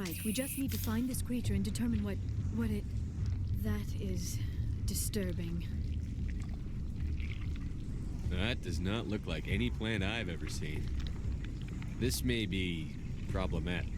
right. We just need to find this creature and determine what it... That is disturbing. That does not look like any plant I've ever seen. This may be problematic.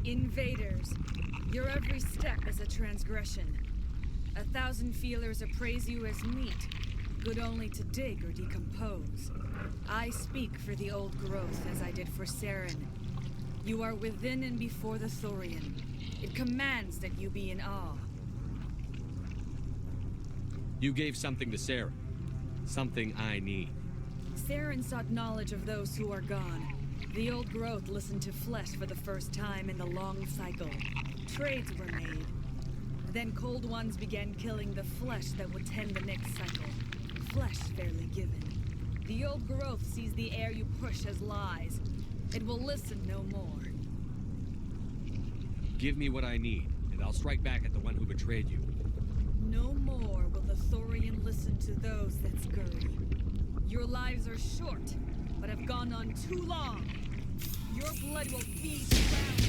Invaders, your every step is a transgression. 1,000 feelers appraise you as meat, good only to dig or decompose. I speak for the old growth as I did for Saren. You are within and before the Thorian. It commands that you be in awe. You gave something to Sarah. Something I need. Saren sought knowledge of those who are gone. The old growth listened to flesh for the first time in the long cycle. Trades were made. Then cold ones began killing the flesh that would tend the next cycle. Flesh fairly given. The old growth sees the air you push as lies. It will listen no more. Give me what I need, and I'll strike back at the one who betrayed you. No more will the Thorian listen to those that scurry. Your lives are short, but have gone on too long. Your blood will feed the ground.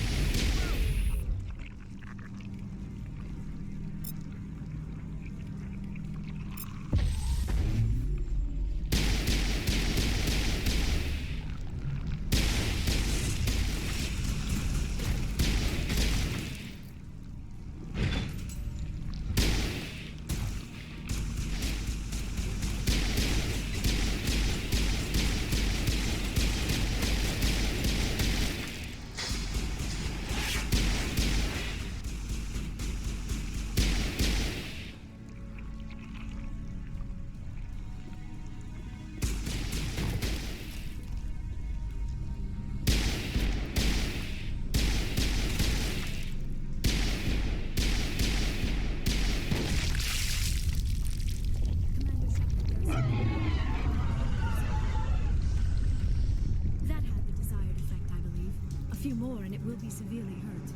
Severely hurt.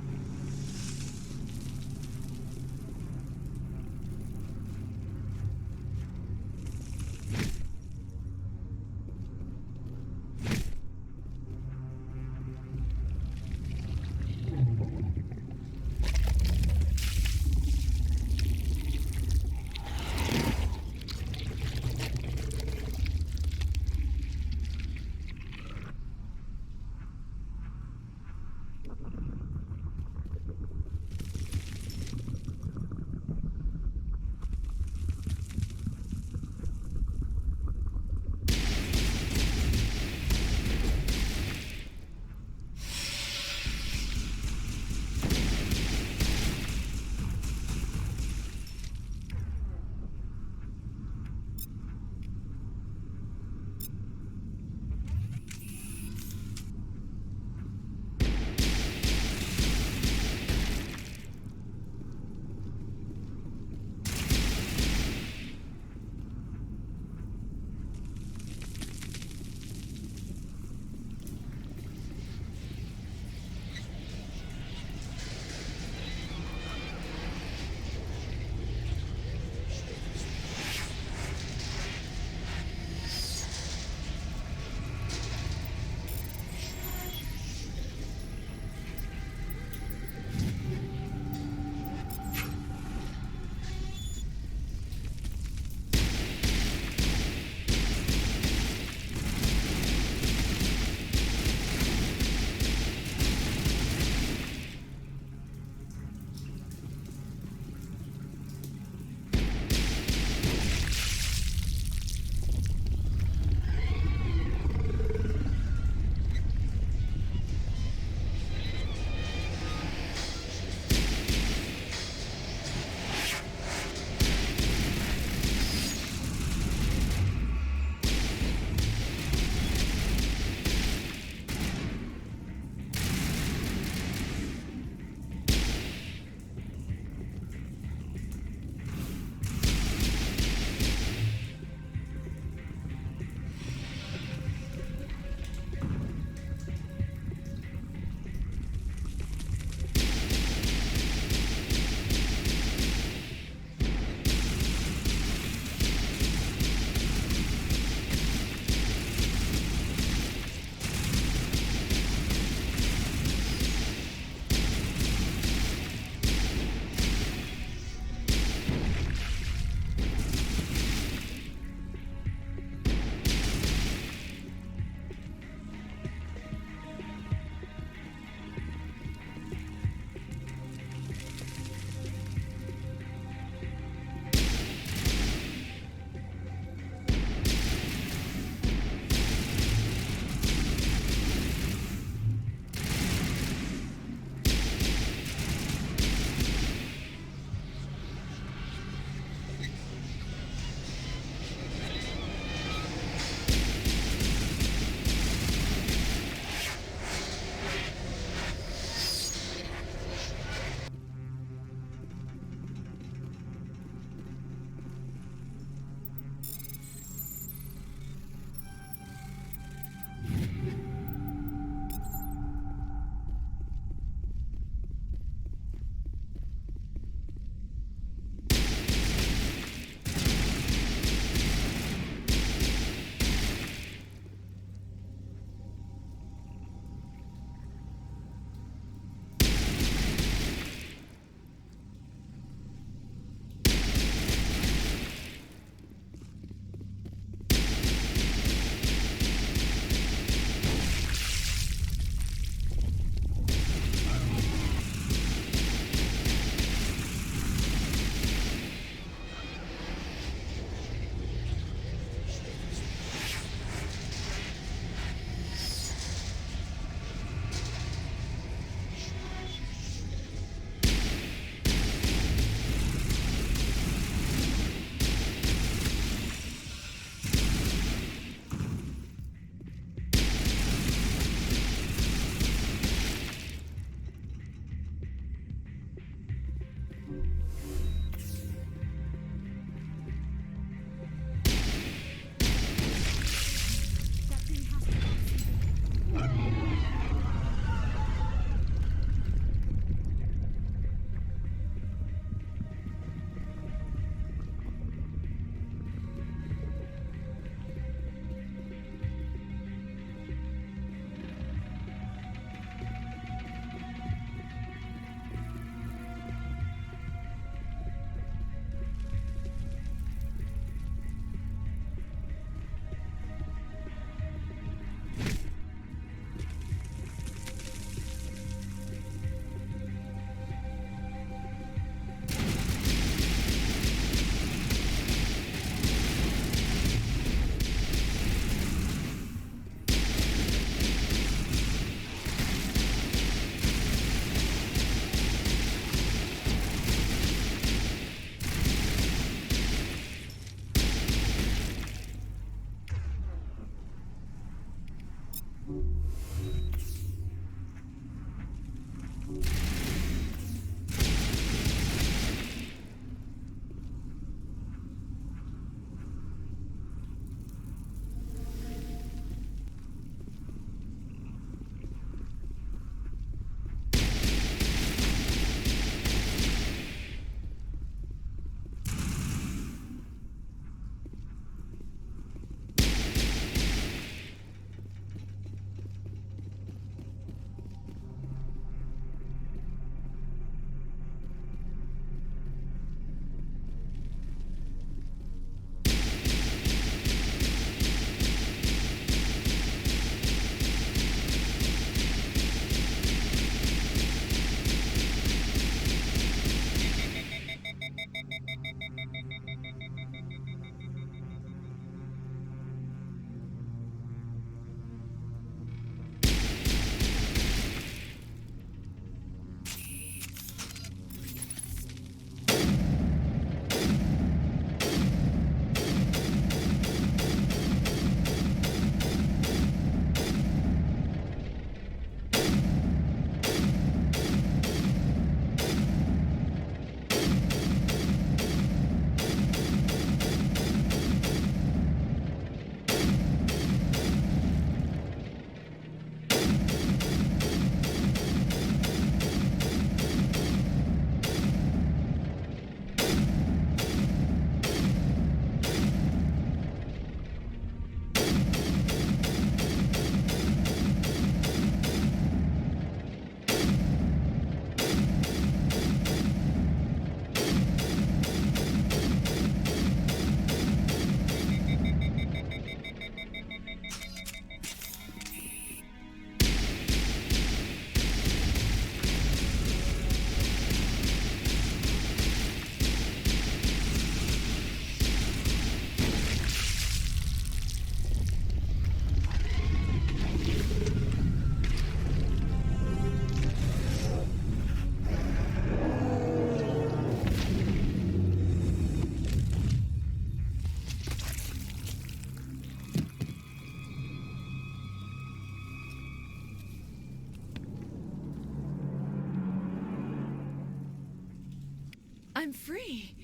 I'm free.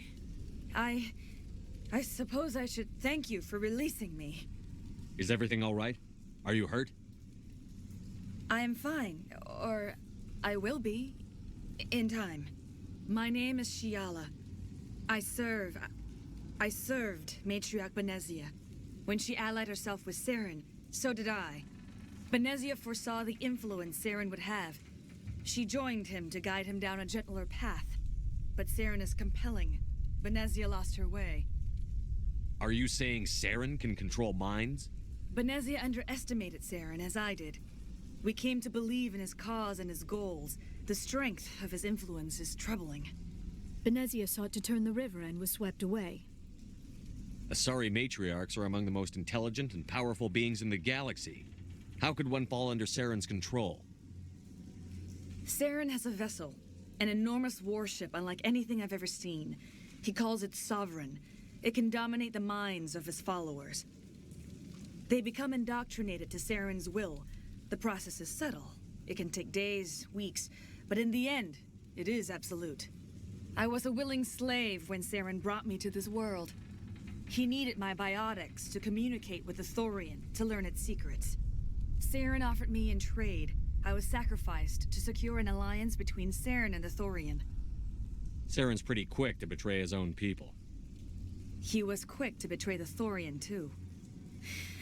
I suppose I should thank you for releasing me. Is everything all right? Are you hurt? I am fine, or I will be, in time. My name is Shiala. I served Matriarch Benezia. When she allied herself with Saren, so did I. Benezia foresaw the influence Saren would have. She joined him to guide him down a gentler path. But Saren is compelling. Benezia lost her way. Are you saying Saren can control minds? Benezia underestimated Saren, as I did. We came to believe in his cause and his goals. The strength of his influence is troubling. Benezia sought to turn the river and was swept away. Asari matriarchs are among the most intelligent and powerful beings in the galaxy. How could one fall under Saren's control? Saren has a vessel, an enormous warship unlike anything I've ever seen. He calls it Sovereign. It can dominate the minds of his followers. They become indoctrinated to Saren's will. The process is subtle. It can take days, weeks, but in the end, it is absolute. I was a willing slave when Saren brought me to this world. He needed my biotics to communicate with the Thorian, to learn its secrets. Saren offered me in trade. I was sacrificed to secure an alliance between Saren and the Thorian. Saren's pretty quick to betray his own people. He was quick to betray the Thorian, too.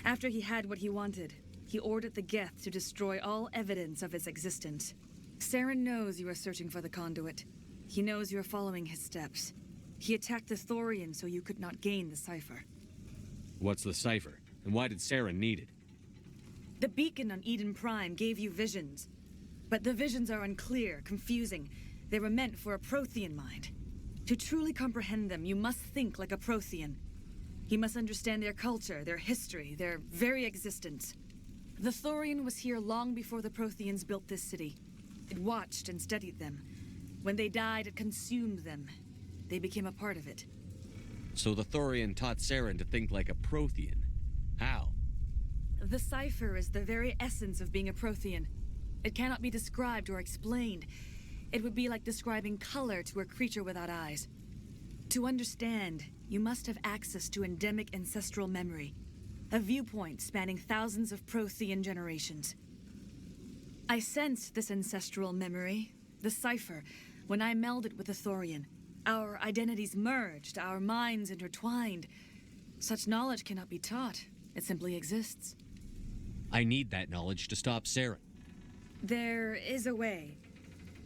After he had what he wanted, he ordered the Geth to destroy all evidence of its existence. Saren knows you are searching for the conduit. He knows you are following his steps. He attacked the Thorian so you could not gain the cipher. What's the cipher? And why did Saren need it? The beacon on Eden Prime gave you visions. But the visions are unclear, confusing. They were meant for a Prothean mind. To truly comprehend them, you must think like a Prothean. You must understand their culture, their history, their very existence. The Thorian was here long before the Protheans built this city. It watched and studied them. When they died, it consumed them. They became a part of it. So the Thorian taught Saren to think like a Prothean. How? The cipher is the very essence of being a Prothean. It cannot be described or explained. It would be like describing color to a creature without eyes. To understand, you must have access to endemic ancestral memory, a viewpoint spanning thousands of Prothean generations. I sensed this ancestral memory, the cipher, when I melded with the Thorian. Our identities merged, our minds intertwined. Such knowledge cannot be taught. It simply exists. I need that knowledge to stop Saren. There is a way.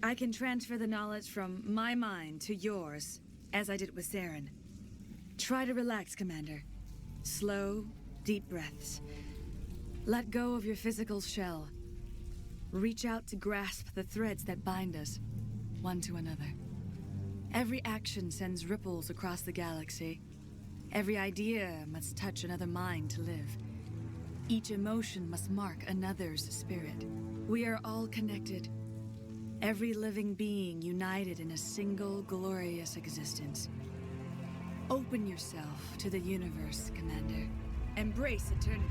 I can transfer the knowledge from my mind to yours, as I did with Saren. Try to relax, Commander. Slow, deep breaths. Let go of your physical shell. Reach out to grasp the threads that bind us, one to another. Every action sends ripples across the galaxy. Every idea must touch another mind to live. Each emotion must mark another's spirit. We are all connected. Every living being united in a single glorious existence. Open yourself to the universe, Commander. Embrace eternity.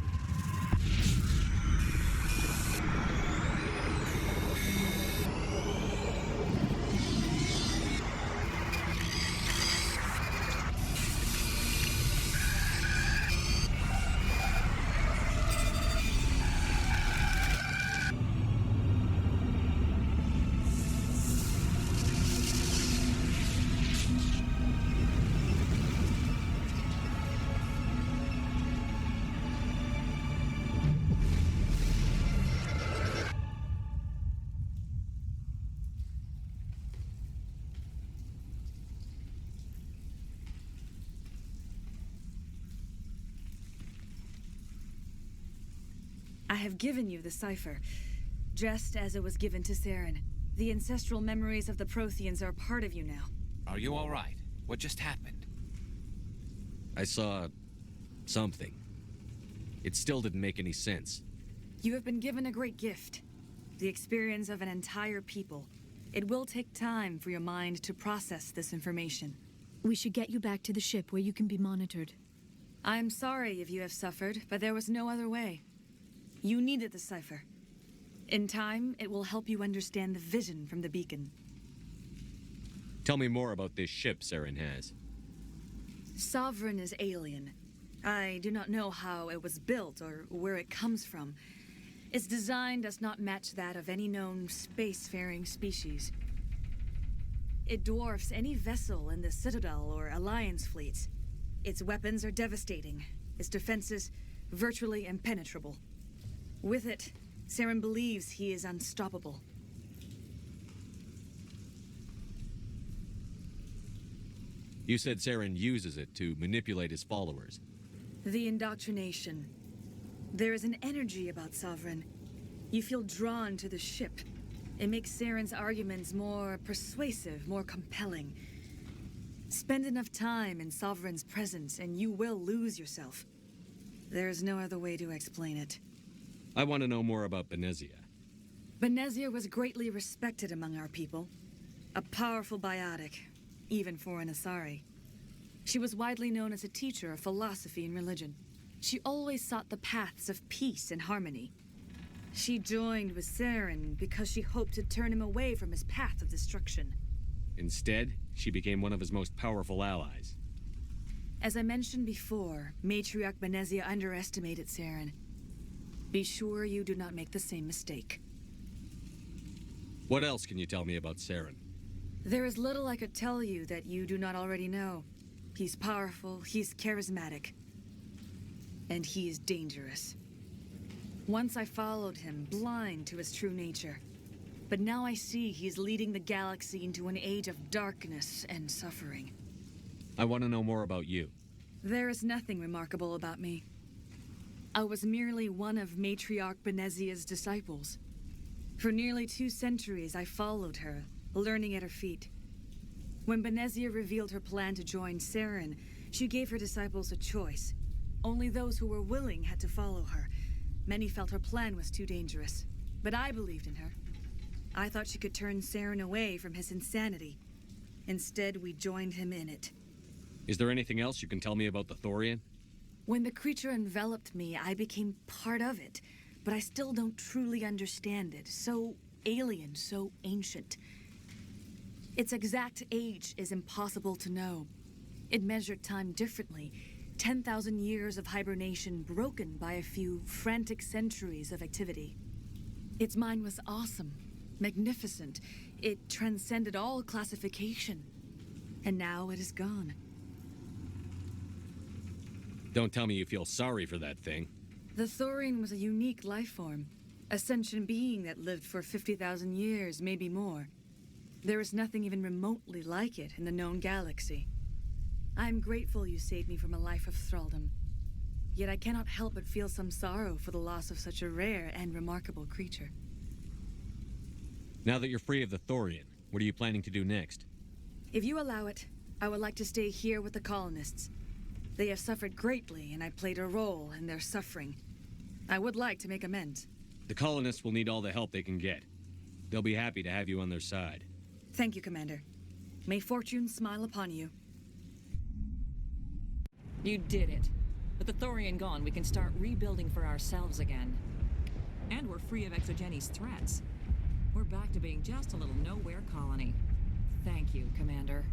I have given you the cipher, just as it was given to Saren. The ancestral memories of the Protheans are part of you now. Are you all right? What just happened? I saw something. It still didn't make any sense. You have been given a great gift. The experience of an entire people. It will take time for your mind to process this information. We should get you back to the ship where you can be monitored. I am sorry if you have suffered, but there was no other way. You needed the cipher. In time, it will help you understand the vision from the beacon. Tell me more about this ship Saren has. Sovereign is alien. I do not know how it was built or where it comes from. Its design does not match that of any known spacefaring species. It dwarfs any vessel in the Citadel or Alliance fleets. Its weapons are devastating, its defenses virtually impenetrable. With it, Saren believes he is unstoppable. You said Saren uses it to manipulate his followers. The indoctrination. There is an energy about Sovereign. You feel drawn to the ship. It makes Saren's arguments more persuasive, more compelling. Spend enough time in Sovereign's presence and you will lose yourself. There is no other way to explain it. I want to know more about Benezia. Benezia was greatly respected among our people. A powerful biotic, even for an Asari. She was widely known as a teacher of philosophy and religion. She always sought the paths of peace and harmony. She joined with Saren because she hoped to turn him away from his path of destruction. Instead, she became one of his most powerful allies. As I mentioned before, Matriarch Benezia underestimated Saren. Be sure you do not make the same mistake. What else can you tell me about Saren? There is little I could tell you that you do not already know. He's powerful, he's charismatic, and he is dangerous. Once I followed him, blind to his true nature. But now I see he's leading the galaxy into an age of darkness and suffering. I want to know more about you. There is nothing remarkable about me. I was merely one of Matriarch Benezia's disciples. For nearly 2 centuries, I followed her, learning at her feet. When Benezia revealed her plan to join Saren, she gave her disciples a choice. Only those who were willing had to follow her. Many felt her plan was too dangerous, but I believed in her. I thought she could turn Saren away from his insanity. Instead, we joined him in it. Is there anything else you can tell me about the Thorian? When the creature enveloped me, I became part of it, but I still don't truly understand it. So alien, so ancient. Its exact age is impossible to know. It measured time differently. 10,000 years of hibernation broken by a few frantic centuries of activity. Its mind was awesome, magnificent. It transcended all classification. And now it is gone. Don't tell me you feel sorry for that thing. The Thorian was a unique life form. A sentient being that lived for 50,000 years, maybe more. There is nothing even remotely like it in the known galaxy. I am grateful you saved me from a life of thraldom. Yet I cannot help but feel some sorrow for the loss of such a rare and remarkable creature. Now that you're free of the Thorian, what are you planning to do next? If you allow it, I would like to stay here with the colonists. They have suffered greatly, and I played a role in their suffering. I would like to make amends. The colonists will need all the help they can get. They'll be happy to have you on their side. Thank you, Commander. May fortune smile upon you. You did it. With the Thorian gone, we can start rebuilding for ourselves again. And we're free of Exogeni's threats. We're back to being just a little nowhere colony. Thank you, Commander.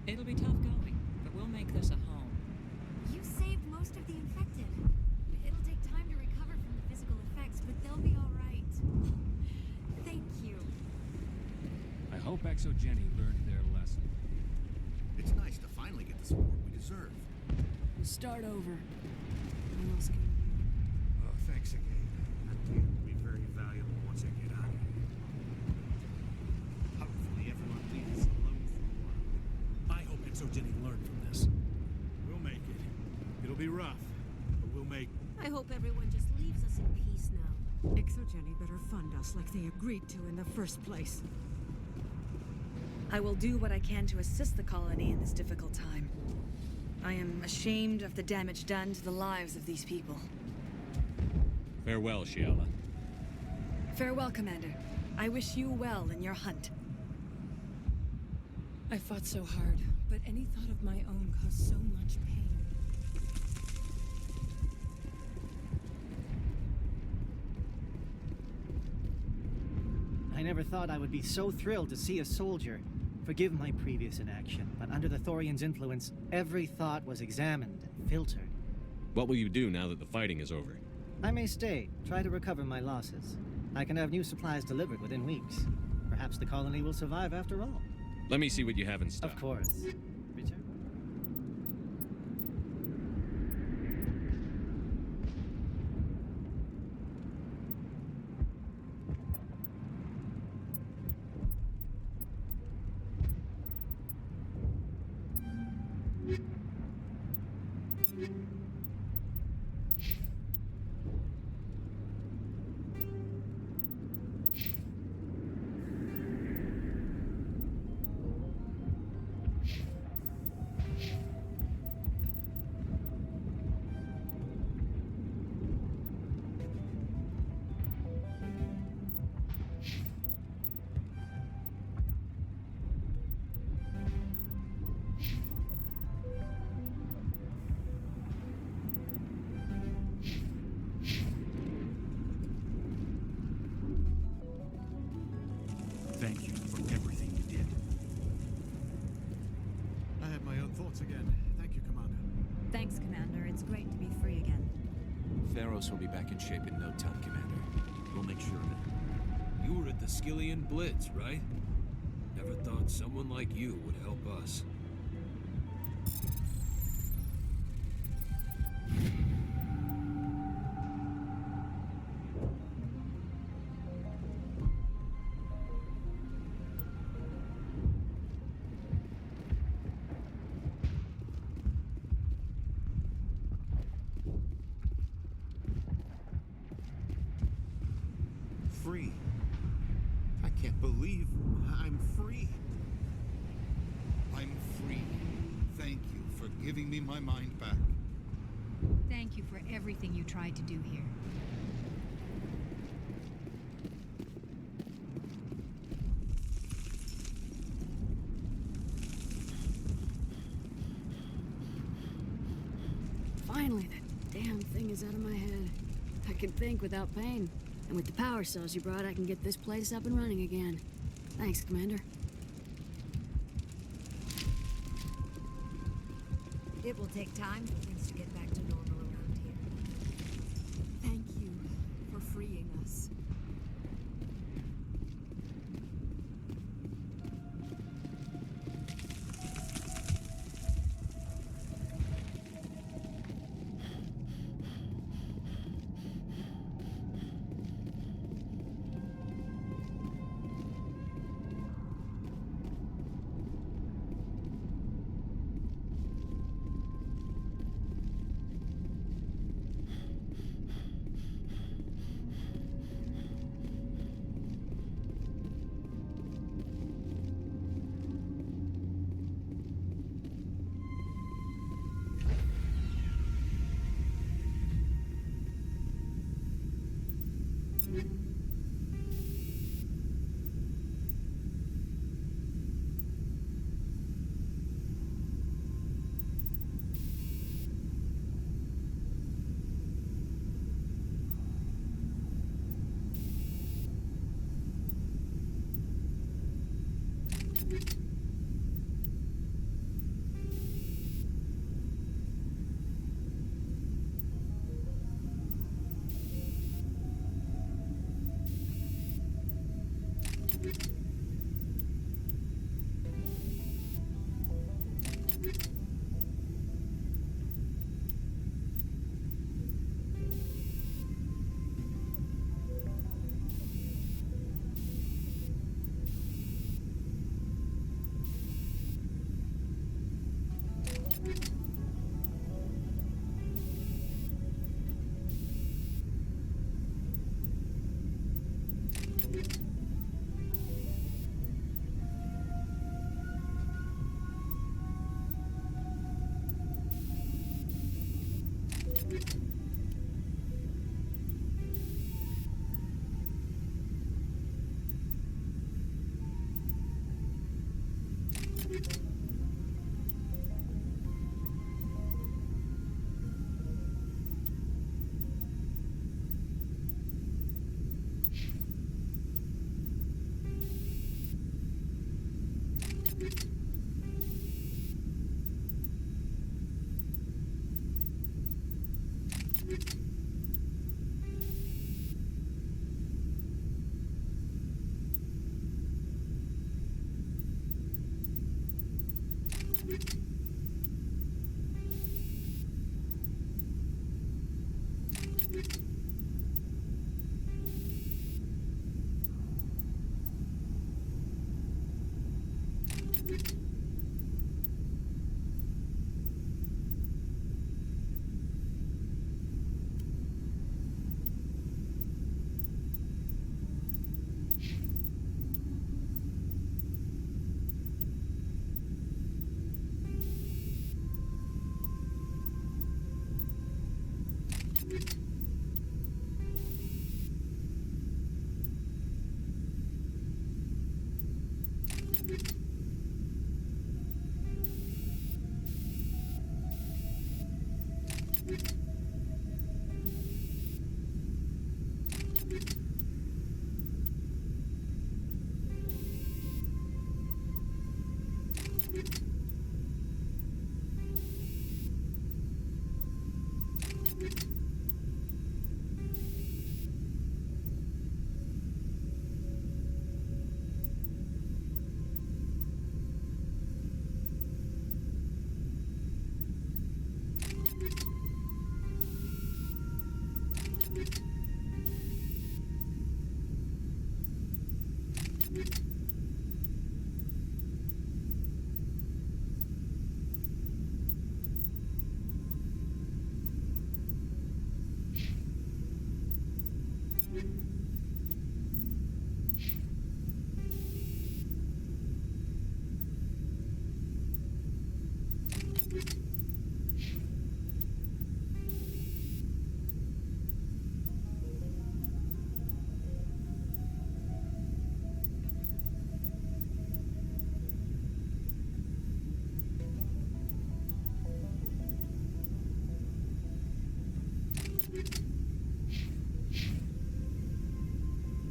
It'll be tough going, but we'll make this a home. You saved most of the infected. It'll take time to recover from the physical effects, but they'll be all right. Thank you. I hope Exogeni learned their lesson. It's nice to finally get the support we deserve. Start over. What else can we do? Oh, thanks again. That data will be very valuable once I get out of here. Hopefully everyone leaves us alone for a while. I hope Exogeni learned from this. We'll make it. It'll be rough, but we'll make it. I hope everyone just leaves us in peace now. Exogeni better fund us like they agreed to in the first place. I will do what I can to assist the colony in this difficult time. I am ashamed of the damage done to the lives of these people. Farewell, Shiala. Farewell, Commander. I wish you well in your hunt. I fought so hard, but any thought of my own caused so much pain. I never thought I would be so thrilled to see a soldier. Forgive my previous inaction, but under the Thorian's influence, every thought was examined and filtered. What will you do now that the fighting is over? I may stay, try to recover my losses. I can have new supplies delivered within weeks. Perhaps the colony will survive after all. Let me see what you have in stock. Of course. Return. Thank you for everything you did. I have my own thoughts again. Thank you, Commander. Thanks, Commander. It's great to be free again. Feros will be back in shape in no time, Commander. We'll make sure of it. You were at the Skillian Blitz, right? Never thought someone like you would help us. Free. I can't believe I'm free. I'm free. Thank you for giving me my mind back. Thank you for everything you tried to do here. Finally, that damn thing is out of my head. I can think without pain. And with the power cells you brought, I can get this place up and running again. Thanks, Commander. It will take time for things to get back to normal around here. Thank you for freeing us.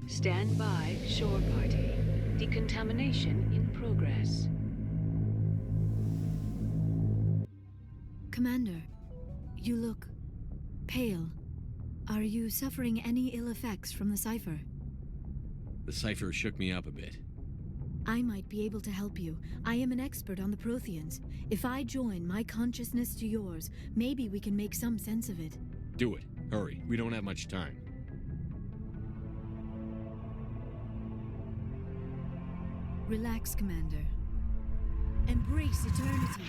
Stand by, shore party. Decontamination in progress. Commander, you look pale. Are you suffering any ill effects from the cipher? The cipher shook me up a bit. I might be able to help you. I am an expert on the Protheans. If I join my consciousness to yours, maybe we can make some sense of it. Do it. Hurry. We don't have much time. Relax, Commander. Embrace eternity.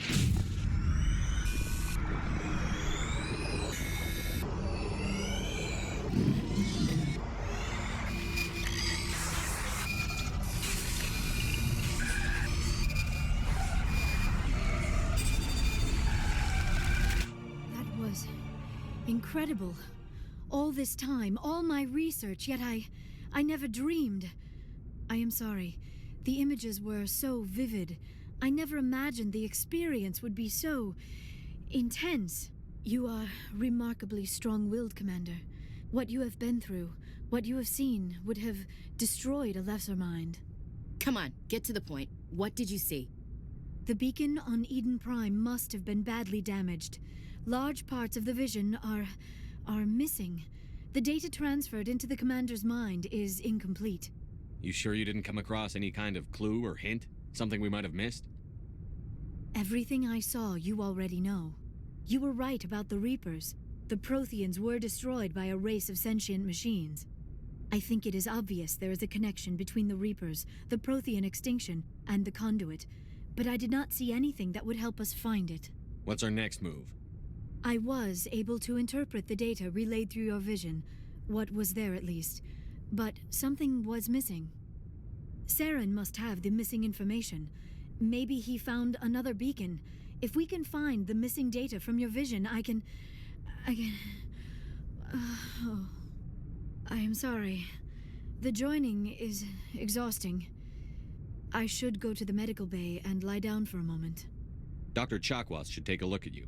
That was incredible. All this time, all my research, yet I never dreamed. I am sorry. The images were so vivid. I never imagined the experience would be so intense. You are remarkably strong-willed, Commander. What you have been through, what you have seen, would have destroyed a lesser mind. Come on, get to the point. What did you see? The beacon on Eden Prime must have been badly damaged. Large parts of the vision are missing. The data transferred into the Commander's mind is incomplete. You sure you didn't come across any kind of clue or hint? Something we might have missed? Everything I saw, you already know. You were right about the Reapers. The Protheans were destroyed by a race of sentient machines. I think it is obvious there is a connection between the Reapers, the Prothean extinction, and the Conduit, but I did not see anything that would help us find it. What's our next move? I was able to interpret the data relayed through your vision, what was there at least, but something was missing. Saren must have the missing information. Maybe he found another beacon. If we can find the missing data from your vision, I can... oh. I am sorry. The joining is exhausting. I should go to the medical bay and lie down for a moment. Dr. Chakwas should take a look at you.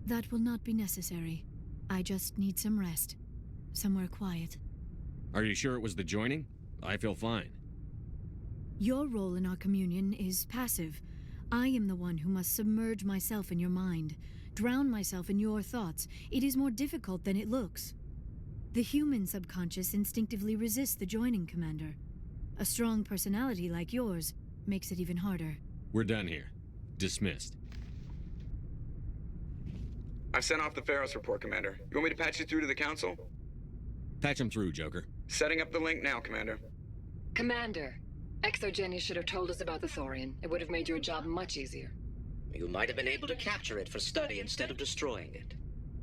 That will not be necessary. I just need some rest. Somewhere quiet. Are you sure it was the joining? I feel fine. Your role in our communion is passive. I am the one who must submerge myself in your mind, drown myself in your thoughts. It is more difficult than it looks. The human subconscious instinctively resists the joining, Commander. A strong personality like yours makes it even harder. We're done here. Dismissed. I've sent off the Feros report, Commander. You want me to patch you through to the Council? Patch him through, Joker. Setting up the link now, Commander. Commander, Exogeny should have told us about the Thorian. It would have made your job much easier. You might have been able to capture it for study instead of destroying it.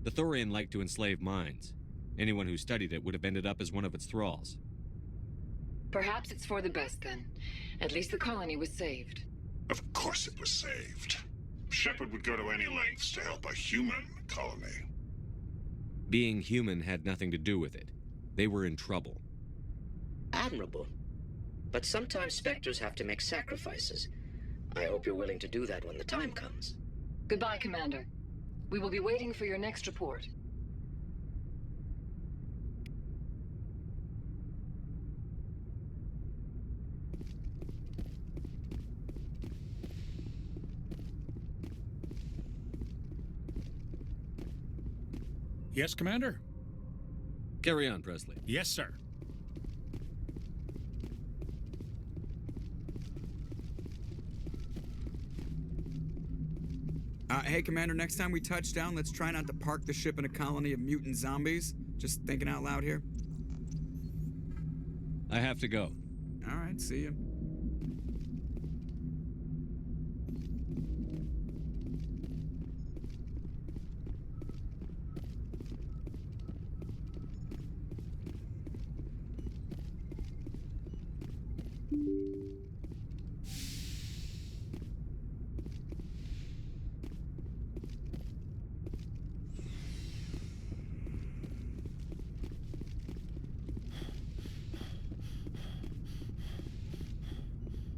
The Thorian liked to enslave minds. Anyone who studied it would have ended up as one of its thralls. Perhaps it's for the best, then. At least the colony was saved. Of course it was saved. Shepard would go to any lengths to help a human colony. Being human had nothing to do with it. They were in trouble. Admirable. But sometimes Spectres have to make sacrifices. I hope you're willing to do that when the time comes. Goodbye, Commander. We will be waiting for your next report. Yes, Commander? Carry on, Presley. Yes, sir. Hey, Commander, next time we touch down, let's try not to park the ship in a colony of mutant zombies. Just thinking out loud here. I have to go. All right, see you.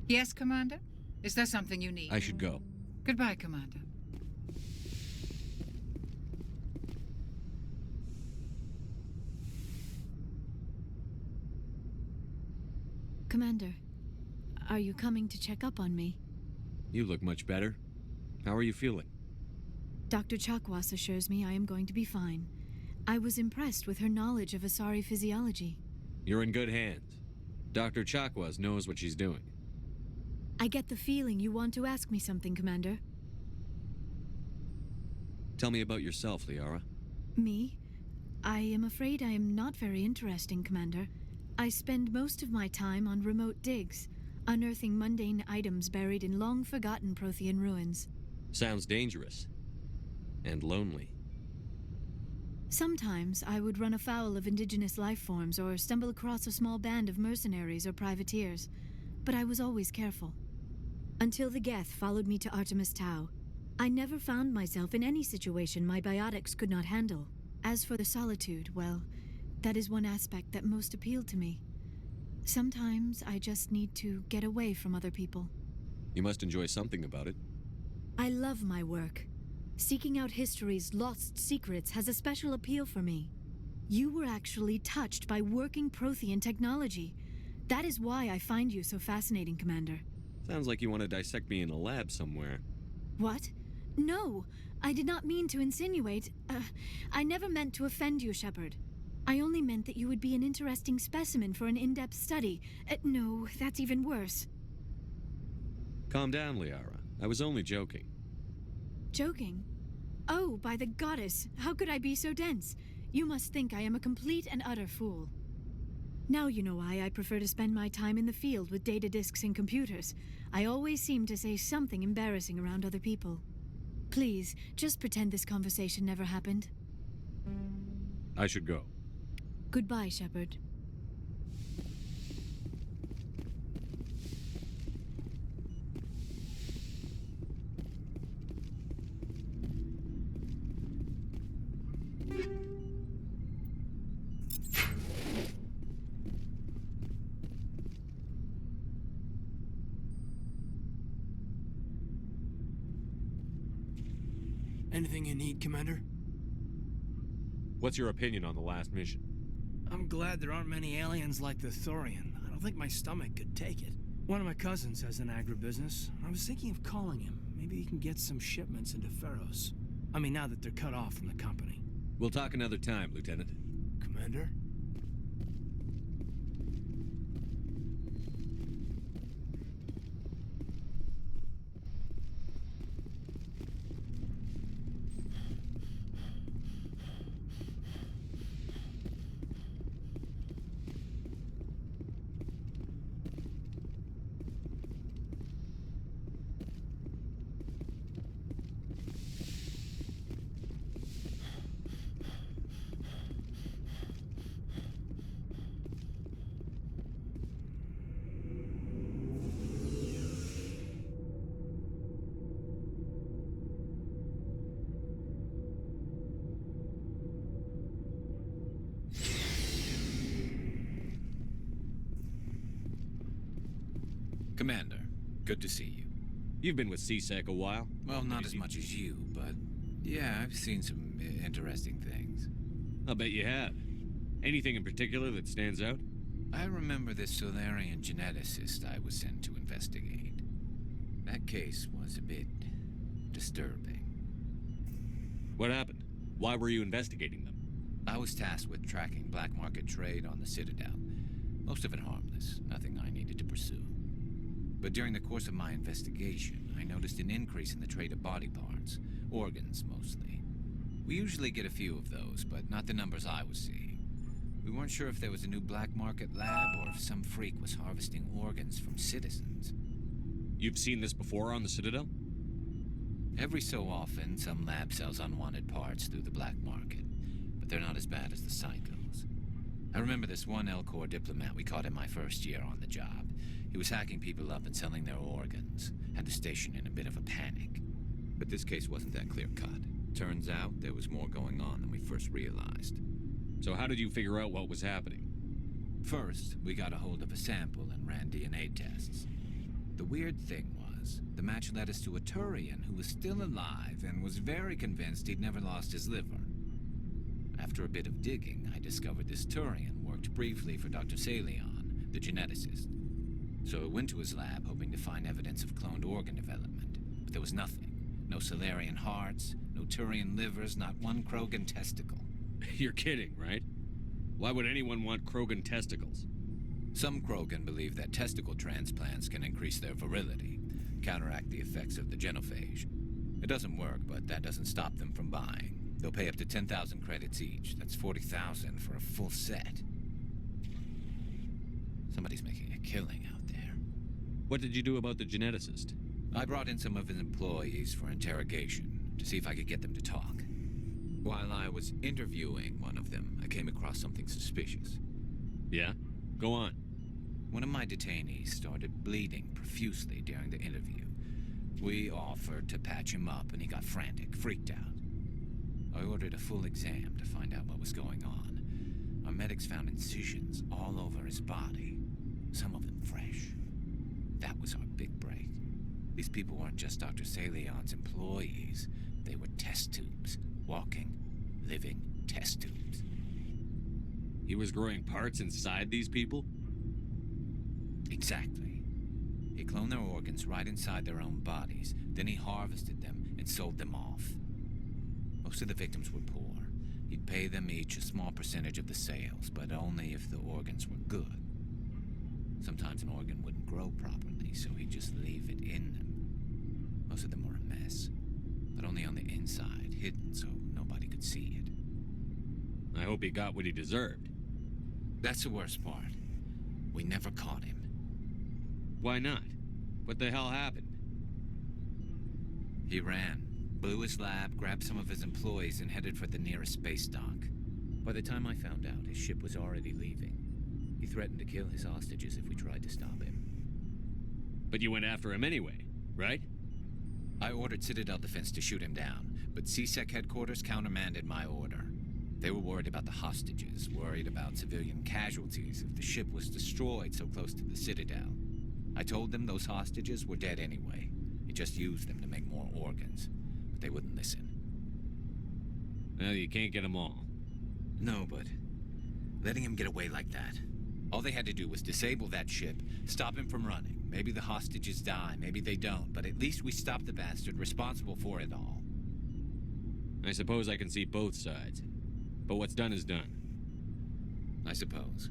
Yes, Commander? Is there something you need? I should go. Goodbye, Commander. Commander, are you coming to check up on me? You look much better. How are you feeling? Dr. Chakwas assures me I am going to be fine. I was impressed with her knowledge of Asari physiology. You're in good hands. Dr. Chakwas knows what she's doing. I get the feeling you want to ask me something, Commander. Tell me about yourself, Liara. Me? I am afraid I am not very interesting, Commander. I spend most of my time on remote digs, unearthing mundane items buried in long-forgotten Prothean ruins. Sounds dangerous. And lonely. Sometimes I would run afoul of indigenous life forms or stumble across a small band of mercenaries or privateers, but I was always careful. Until the Geth followed me to Artemis Tau, I never found myself in any situation my biotics could not handle. As for the solitude, well, that is one aspect that most appealed to me. Sometimes I just need to get away from other people. You must enjoy something about it. I love my work. Seeking out history's lost secrets has a special appeal for me. You were actually touched by working Prothean technology. That is why I find you so fascinating, Commander. Sounds like you want to dissect me in a lab somewhere. What? No, I did not mean to insinuate. I never meant to offend you, Shepard. I only meant that you would be an interesting specimen for an in-depth study. No, that's even worse. Calm down, Liara. I was only joking. Joking? Oh, by the goddess, how could I be so dense? You must think I am a complete and utter fool. Now you know why I prefer to spend my time in the field with data disks and computers. I always seem to say something embarrassing around other people. Please, just pretend this conversation never happened. I should go. Goodbye, Shepard. Anything you need, Commander? What's your opinion on the last mission? I'm glad there aren't many aliens like the Thorian. I don't think my stomach could take it. One of my cousins has an agribusiness. I was thinking of calling him. Maybe he can get some shipments into Feros. I mean, now that they're cut off from the company. We'll talk another time, Lieutenant. Commander? Commander, good to see you. You've been with CSEC a while? Well, not as much as you, but yeah, I've seen some interesting things. I'll bet you have. Anything in particular that stands out? I remember this Solarian geneticist I was sent to investigate. That case was a bit disturbing. What happened? Why were you investigating them? I was tasked with tracking black market trade on the Citadel. Most of it harmless, nothing I needed to pursue. But during the course of my investigation, I noticed an increase in the trade of body parts, organs mostly. We usually get a few of those, but not the numbers I was seeing. We weren't sure if there was a new black market lab or if some freak was harvesting organs from citizens. You've seen this before on the Citadel? Every so often, some lab sells unwanted parts through the black market, but they're not as bad as the cycles. I remember this one L-Corps diplomat we caught in my first year on the job. He was hacking people up and selling their organs. Had the station in a bit of a panic. But this case wasn't that clear-cut. Turns out there was more going on than we first realized. So how did you figure out what was happening? First, we got a hold of a sample and ran DNA tests. The weird thing was, the match led us to a Turian who was still alive and was very convinced he'd never lost his liver. After a bit of digging, I discovered this Turian worked briefly for Dr. Salion, the geneticist. So I went to his lab hoping to find evidence of cloned organ development, but there was nothing. No Solarian hearts, no Turian livers, not one Krogan testicle. You're kidding, right? Why would anyone want Krogan testicles? Some Krogan believe that testicle transplants can increase their virility, counteract the effects of the genophage. It doesn't work, but that doesn't stop them from buying. They'll pay up to 10,000 credits each. That's 40,000 for a full set. Somebody's making a killing out there. What did you do about the geneticist? I brought in some of his employees for interrogation, to see if I could get them to talk. While I was interviewing one of them, I came across something suspicious. Yeah? Go on. One of my detainees started bleeding profusely during the interview. We offered to patch him up, and he got frantic, freaked out. I ordered a full exam to find out what was going on. Our medics found incisions all over his body, some of them fresh. That was our big break. These people weren't just Dr. Salion's employees. They were test tubes. Walking, living test tubes. He was growing parts inside these people? Exactly. He cloned their organs right inside their own bodies. Then he harvested them and sold them off. Most of the victims were poor. He'd pay them each a small percentage of the sales, but only if the organs were good. Sometimes an organ wouldn't grow properly, so he'd just leave it in them. Most of them were a mess, but only on the inside, hidden so nobody could see it. I hope he got what he deserved. That's the worst part. We never caught him. Why not? What the hell happened? He ran, blew his lab, grabbed some of his employees, and headed for the nearest space dock. By the time I found out, his ship was already leaving. He threatened to kill his hostages if we tried to stop him. But you went after him anyway, right? I ordered Citadel Defense to shoot him down, but CSEC headquarters countermanded my order. They were worried about the hostages, worried about civilian casualties if the ship was destroyed so close to the Citadel. I told them those hostages were dead anyway. He just used them to make more organs, but they wouldn't listen. Well, you can't get them all. No, but letting him get away like that, All they had to do was disable that ship, stop him from running. Maybe the hostages die, maybe they don't, but at least we stopped the bastard responsible for it all. I suppose I can see both sides. But what's done is done. I suppose.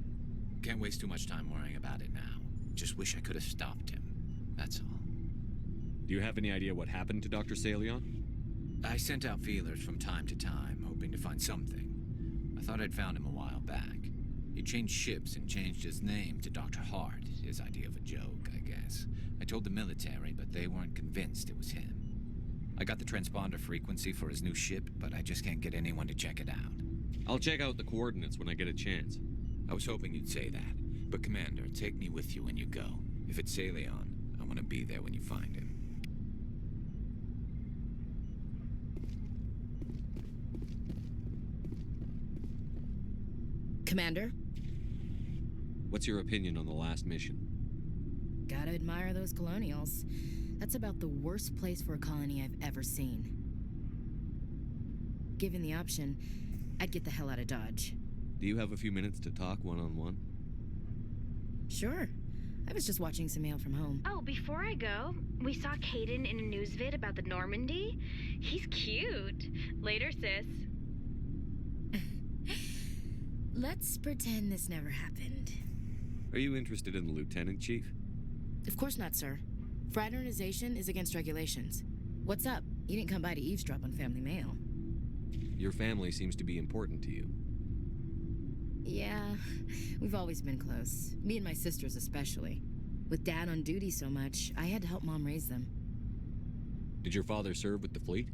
Can't waste too much time worrying about it now. Just wish I could have stopped him. That's all. Do you have any idea what happened to Dr. Salion? I sent out feelers from time to time, hoping to find something. I thought I'd found him a while back. He changed ships and changed his name to Dr. Hart, his idea of a joke, I guess. I told the military, but they weren't convinced it was him. I got the transponder frequency for his new ship, but I just can't get anyone to check it out. I'll check out the coordinates when I get a chance. I was hoping you'd say that. But Commander, take me with you when you go. If it's Salion, I want to be there when you find him. Commander? What's your opinion on the last mission? Gotta admire those colonials. That's about the worst place for a colony I've ever seen. Given the option, I'd get the hell out of Dodge. Do you have a few minutes to talk one-on-one? Sure. I was just watching some mail from home. Oh, before I go, we saw Caden in a news vid about the Normandy. He's cute. Later, sis. Let's pretend this never happened. Are you interested in the Lieutenant Chief? Of course not, sir. Fraternization is against regulations. What's up? You didn't come by to eavesdrop on family mail. Your family seems to be important to you. Yeah, we've always been close. Me and my sisters especially. With Dad on duty so much, I had to help Mom raise them. Did your father serve with the fleet?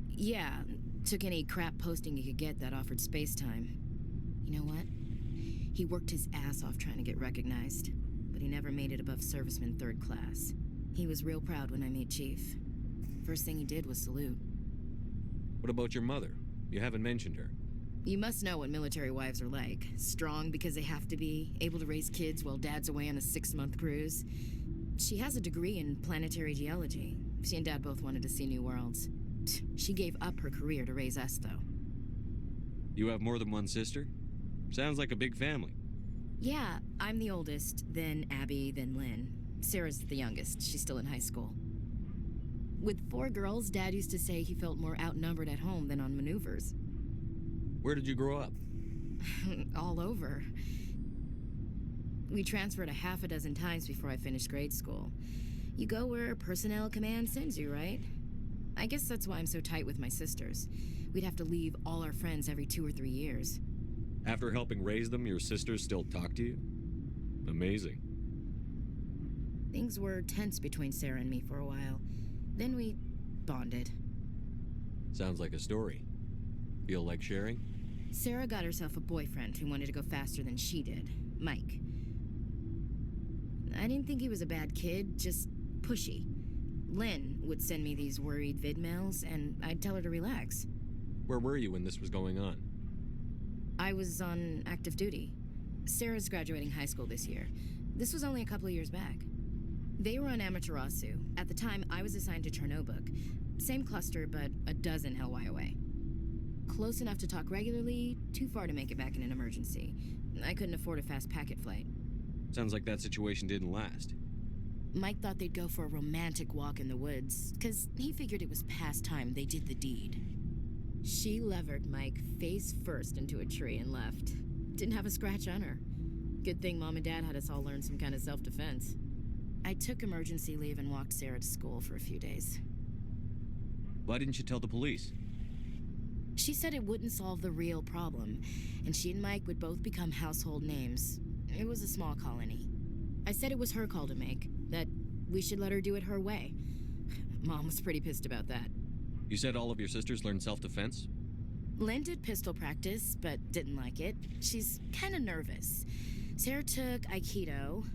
Yeah, took any crap posting he could get that offered space time. You know what? He worked his ass off trying to get recognized, but he never made it above serviceman 3rd class. He was real proud when I made Chief. First thing he did was salute. What about your mother? You haven't mentioned her. You must know what military wives are like. Strong because they have to be, able to raise kids while Dad's away on a 6-month cruise. She has a degree in planetary geology. She and Dad both wanted to see new worlds. She gave up her career to raise us, though. You have more than one sister? Sounds like a big family. Yeah, I'm the oldest, then Abby, then Lynn. Sarah's the youngest. She's still in high school. With 4 girls, Dad used to say he felt more outnumbered at home than on maneuvers. Where did you grow up? All over. We transferred a half a dozen times before I finished grade school. You go where personnel command sends you, right? I guess that's why I'm so tight with my sisters. We'd have to leave all our friends every 2 or 3 years. After helping raise them, your sisters still talk to you? Amazing. Things were tense between Sarah and me for a while. Then we bonded. Sounds like a story. Feel like sharing? Sarah got herself a boyfriend who wanted to go faster than she did, Mike. I didn't think he was a bad kid, just pushy. Lynn would send me these worried vid mails, and I'd tell her to relax. Where were you when this was going on? I was on active duty. Sarah's graduating high school this year. This was only a couple of years back. They were on Amaterasu. At the time, I was assigned to Chernobog. Same cluster, but a dozen LY away. Close enough to talk regularly, too far to make it back in an emergency. I couldn't afford a fast packet flight. Sounds like that situation didn't last. Mike thought they'd go for a romantic walk in the woods, 'cause he figured it was past time they did the deed. She levered Mike face first into a tree and left. Didn't have a scratch on her. Good thing Mom and Dad had us all learn some kind of self-defense. I took emergency leave and walked Sarah to school for a few days. Why didn't you tell the police? She said it wouldn't solve the real problem, and she and Mike would both become household names. It was a small colony. I said it was her call to make, that we should let her do it her way. Mom was pretty pissed about that. You said all of your sisters learned self-defense? Lynn did pistol practice, but didn't like it. She's kind of nervous. Sarah took Aikido.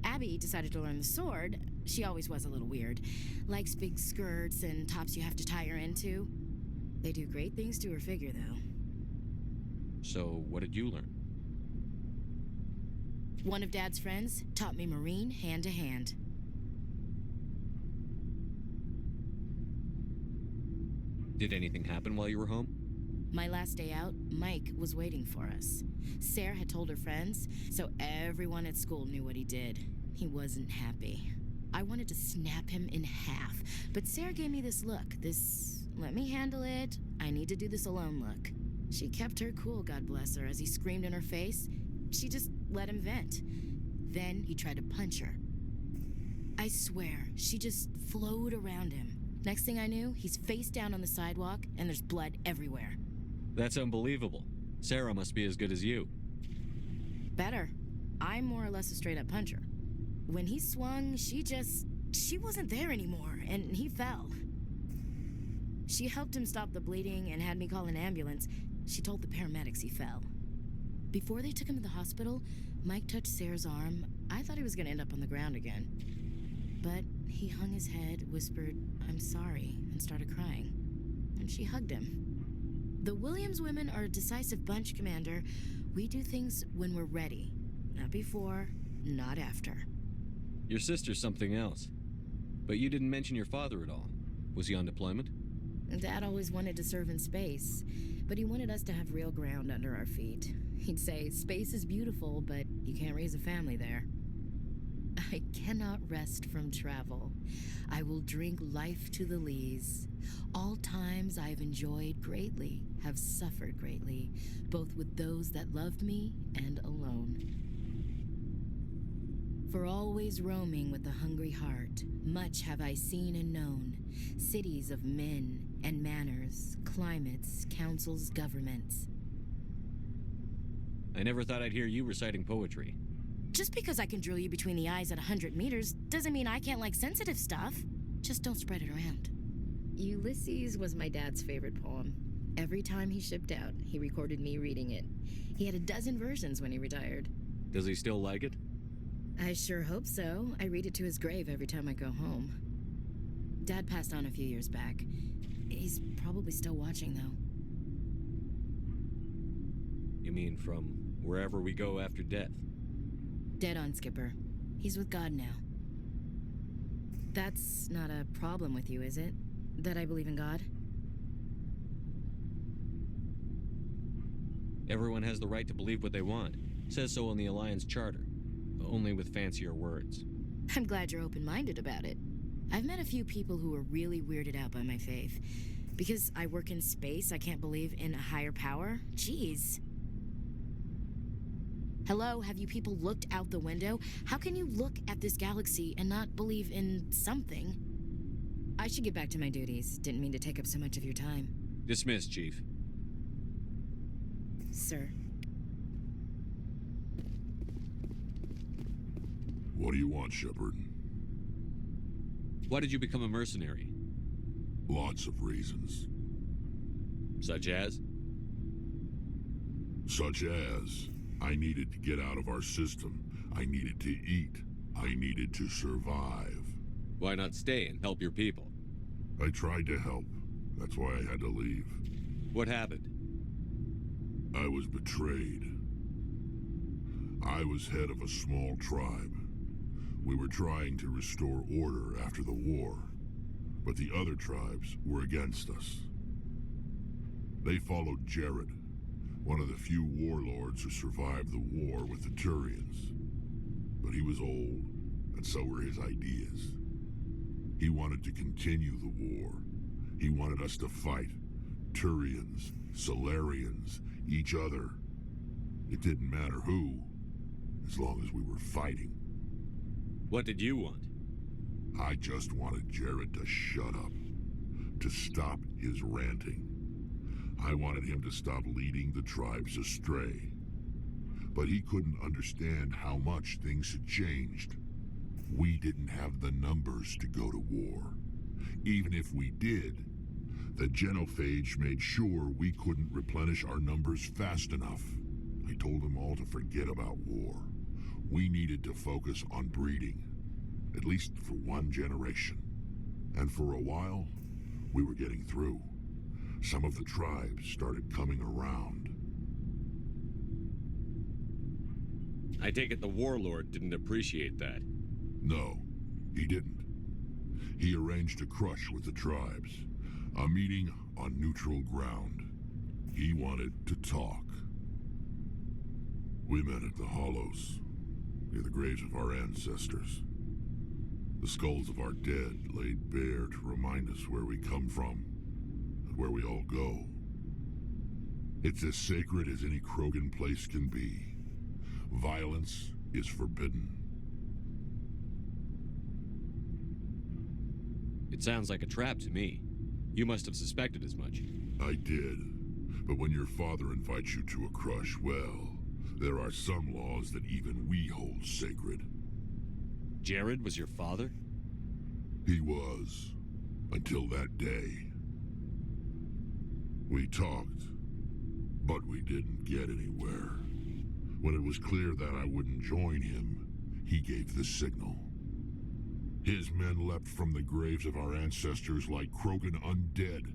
Abby decided to learn the sword. She always was a little weird. Likes big skirts and tops you have to tie her into. They do great things to her figure, though. So, what did you learn? One of Dad's friends taught me Marine hand to hand. Did anything happen while you were home? My last day out, Mike was waiting for us. Sarah had told her friends, so everyone at school knew what he did. He wasn't happy. I wanted to snap him in half, but Sarah gave me this look, this let me handle it, I need to do this alone look. She kept her cool, God bless her, as he screamed in her face. She just let him vent. Then he tried to punch her. I swear, she just flowed around him. Next thing I knew, he's face down on the sidewalk, and there's blood everywhere. That's unbelievable. Sarah must be as good as you. Better. I'm more or less a straight-up puncher. When he swung, she wasn't there anymore, and he fell. She helped him stop the bleeding and had me call an ambulance. She told the paramedics he fell. Before they took him to the hospital, Mike touched Sarah's arm. I thought he was going to end up on the ground again. But he hung his head, whispered, "I'm sorry," and started crying. And she hugged him. The Williams women are a decisive bunch, Commander. We do things when we're ready. Not before, not after. Your sister's something else. But you didn't mention your father at all. Was he on deployment? Dad always wanted to serve in space, but he wanted us to have real ground under our feet. He'd say, space is beautiful, but you can't raise a family there. I cannot rest from travel. I will drink life to the lees. All times I have enjoyed greatly, have suffered greatly, both with those that loved me and alone. For always roaming with a hungry heart, much have I seen and known, cities of men and manners, climates, councils, governments. I never thought I'd hear you reciting poetry. Just because I can drill you between the eyes at 100 meters doesn't mean I can't like sensitive stuff. Just don't spread it around. Ulysses was my dad's favorite poem. Every time he shipped out, he recorded me reading it. He had a dozen versions when he retired. Does he still like it? I sure hope so. I read it to his grave every time I go home. Dad passed on a few years back. He's probably still watching, though. You mean from wherever we go after death? Dead on, Skipper. He's with God now. That's not a problem with you, is it? That I believe in God? Everyone has the right to believe what they want. Says so in the Alliance Charter. Only with fancier words. I'm glad you're open-minded about it. I've met a few people who are really weirded out by my faith. Because I work in space, I can't believe in a higher power? Jeez. Hello, have you people looked out the window? How can you look at this galaxy and not believe in something? I should get back to my duties. Didn't mean to take up so much of your time. Dismissed, Chief. Sir. What do you want, Shepard? Why did you become a mercenary? Lots of reasons. Such as? Such as, I needed to get out of our system. I needed to eat. I needed to survive. Why not stay and help your people? I tried to help. That's why I had to leave. What happened? I was betrayed. I was head of a small tribe. We were trying to restore order after the war, but the other tribes were against us. They followed Jared, one of the few warlords who survived the war with the Turians. But he was old, and so were his ideas. He wanted to continue the war. He wanted us to fight. Turians, Solarians, each other. It didn't matter who, as long as we were fighting. What did you want? I just wanted Jared to shut up, to stop his ranting. I wanted him to stop leading the tribes astray. But he couldn't understand how much things had changed. We didn't have the numbers to go to war. Even if we did, the genophage made sure we couldn't replenish our numbers fast enough. I told them all to forget about war. We needed to focus on breeding, at least for one generation. And for a while, we were getting through. Some of the tribes started coming around. I take it the warlord didn't appreciate that. No, he didn't. He arranged a crush with the tribes, a meeting on neutral ground. He wanted to talk. We met at the Hollows, near the graves of our ancestors. The skulls of our dead laid bare to remind us where we come from and where we all go. It's as sacred as any Krogan place can be. Violence is forbidden. It sounds like a trap to me. You must have suspected as much. I did. But when your father invites you to a crush, well, there are some laws that even we hold sacred. Jared was your father? He was. Until that day. We talked, but we didn't get anywhere. When it was clear that I wouldn't join him, he gave the signal. His men leapt from the graves of our ancestors like Krogan undead.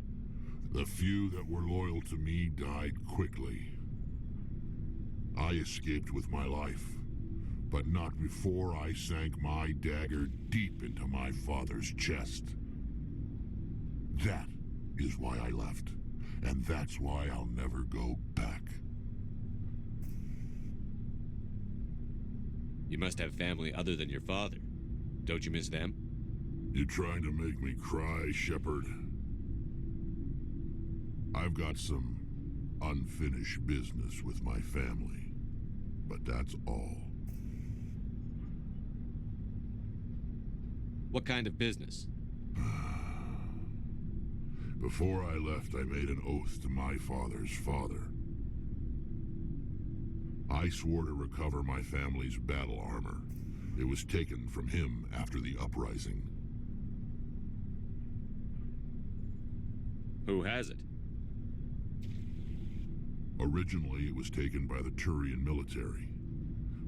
The few that were loyal to me died quickly. I escaped with my life, but not before I sank my dagger deep into my father's chest. That is why I left, and that's why I'll never go back. You must have family other than your father. Don't you miss them? You trying to make me cry, Shepard? I've got some unfinished business with my family, but that's all. What kind of business? Before I left, I made an oath to my father's father. I swore to recover my family's battle armor. It was taken from him after the uprising. Who has it? Originally, it was taken by the Turian military.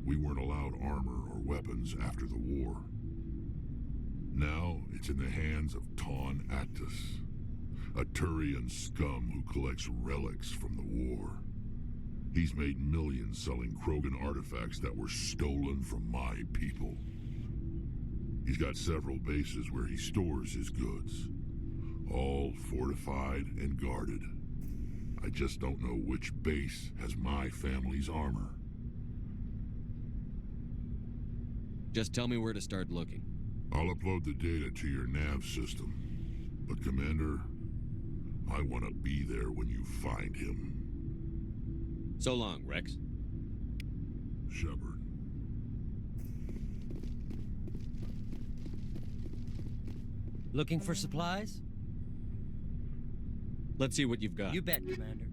We weren't allowed armor or weapons after the war. Now, it's in the hands of Ton Actus, a Turian scum who collects relics from the war. He's made millions selling Krogan artifacts that were stolen from my people. He's got several bases where he stores his goods, all fortified and guarded. I just don't know which base has my family's armor. Just tell me where to start looking. I'll upload the data to your nav system. But Commander, I want to be there when you find him. So long, Rex. Shepard. Looking for supplies? Let's see what you've got. You bet, Commander.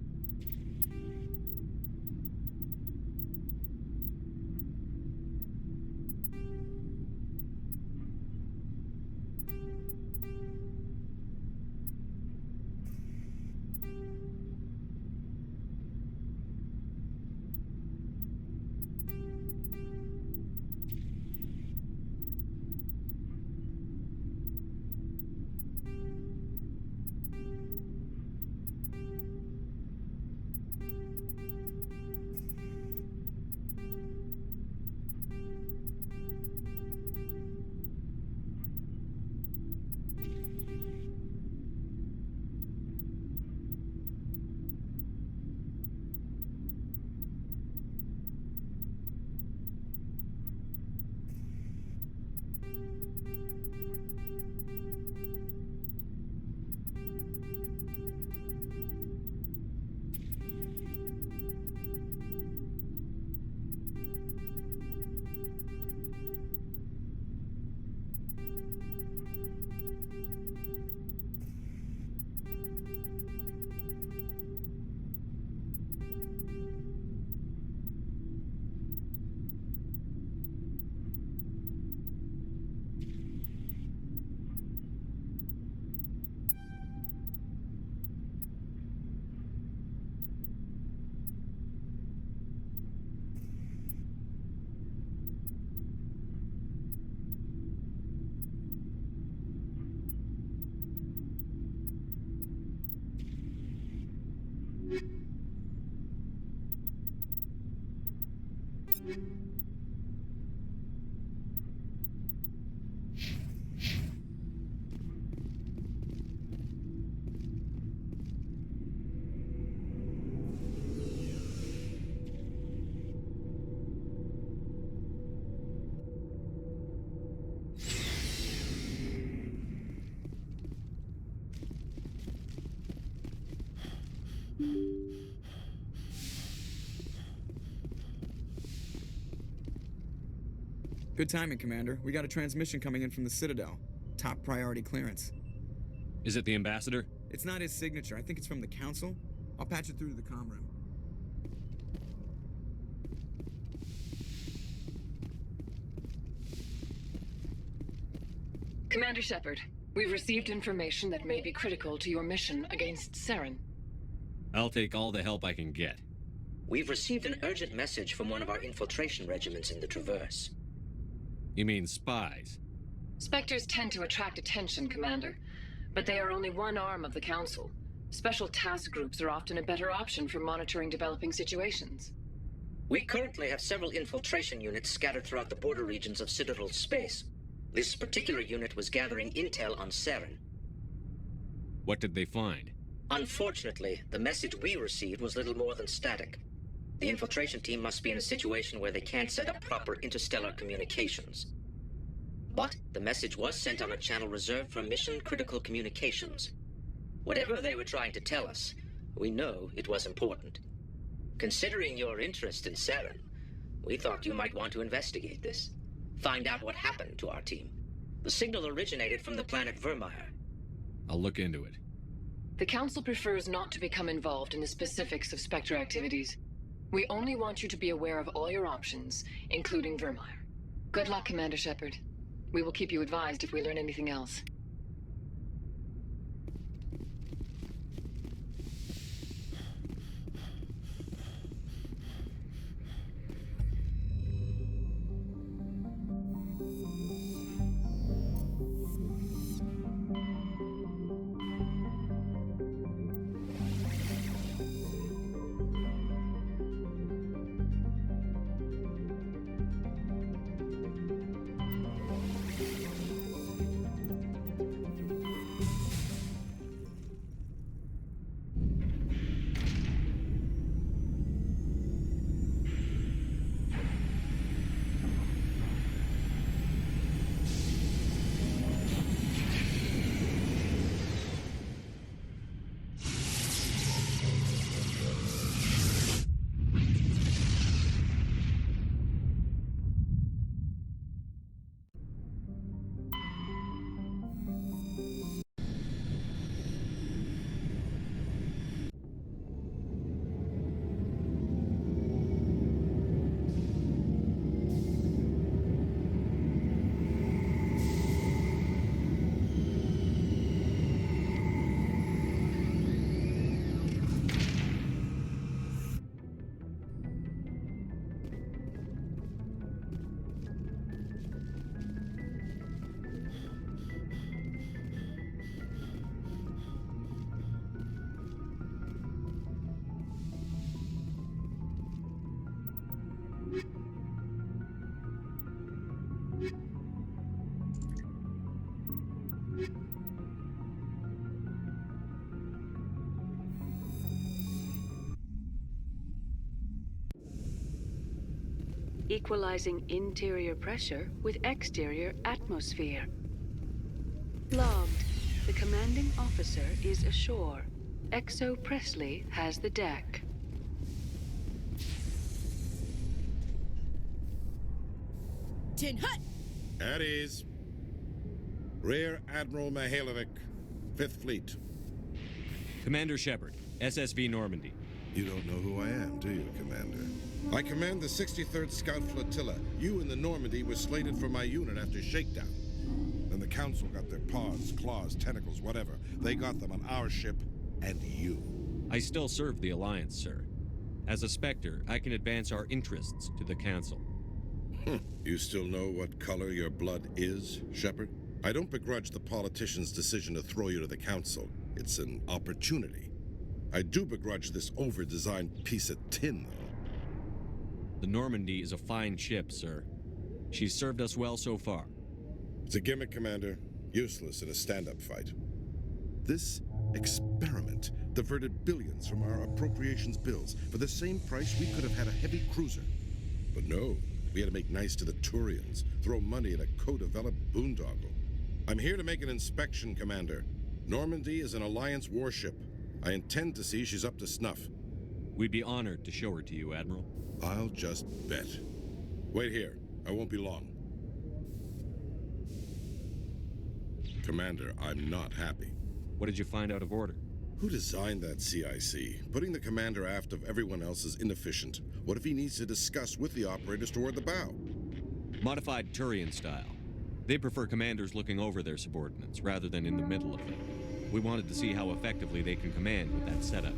Good timing, Commander. We got a transmission coming in from the Citadel. Top priority clearance. Is it the ambassador? It's not his signature. I think it's from the Council. I'll patch it through to the comm room. Commander Shepard, we've received information that may be critical to your mission against Saren. I'll take all the help I can get. We've received an urgent message from one of our infiltration regiments in the Traverse. You mean spies? Spectres tend to attract attention, Commander, but they are only one arm of the Council. Special task groups are often a better option for monitoring developing situations. We currently have several infiltration units scattered throughout the border regions of Citadel space. This particular unit was gathering intel on Saren. What did they find? Unfortunately, the message we received was little more than static. The infiltration team must be in a situation where they can't set up proper interstellar communications. But the message was sent on a channel reserved for mission-critical communications. Whatever they were trying to tell us, we know it was important. Considering your interest in Saren, we thought you might want to investigate this. Find out what happened to our team. The signal originated from the planet Vermeer. I'll look into it. The Council prefers not to become involved in the specifics of Spectre activities. We only want you to be aware of all your options, including Vermeer. Good luck, Commander Shepard. We will keep you advised if we learn anything else. Equalizing interior pressure with exterior atmosphere. Logged. The commanding officer is ashore. Exo Presley has the deck. Tin Hut! At ease. Rear Admiral Mihailovic, 5th Fleet. Commander Shepard, SSV Normandy. You don't know who I am, do you, Commander? I command the 63rd Scout Flotilla. You and the Normandy were slated for my unit after shakedown. Then the Council got their paws, claws, tentacles, whatever. They got them on our ship and you. I still serve the Alliance, sir. As a Spectre, I can advance our interests to the Council. You still know what color your blood is, Shepard? I don't begrudge the politicians' decision to throw you to the Council. It's an opportunity. I do begrudge this over-designed piece of tin, though. The Normandy is a fine ship, sir. She's served us well so far. It's a gimmick, Commander. Useless in a stand-up fight. This experiment diverted billions from our appropriations bills. For the same price, we could have had a heavy cruiser. But no, we had to make nice to the Turians, throw money at a co-developed boondoggle. I'm here to make an inspection, Commander. Normandy is an Alliance warship. I intend to see she's up to snuff. We'd be honored to show her to you, Admiral. I'll just bet. Wait here. I won't be long. Commander, I'm not happy. What did you find out of order? Who designed that CIC? Putting the commander aft of everyone else is inefficient. What if he needs to discuss with the operators toward the bow? Modified Turian style. They prefer commanders looking over their subordinates, rather than in the middle of them. We wanted to see how effectively they can command with that setup.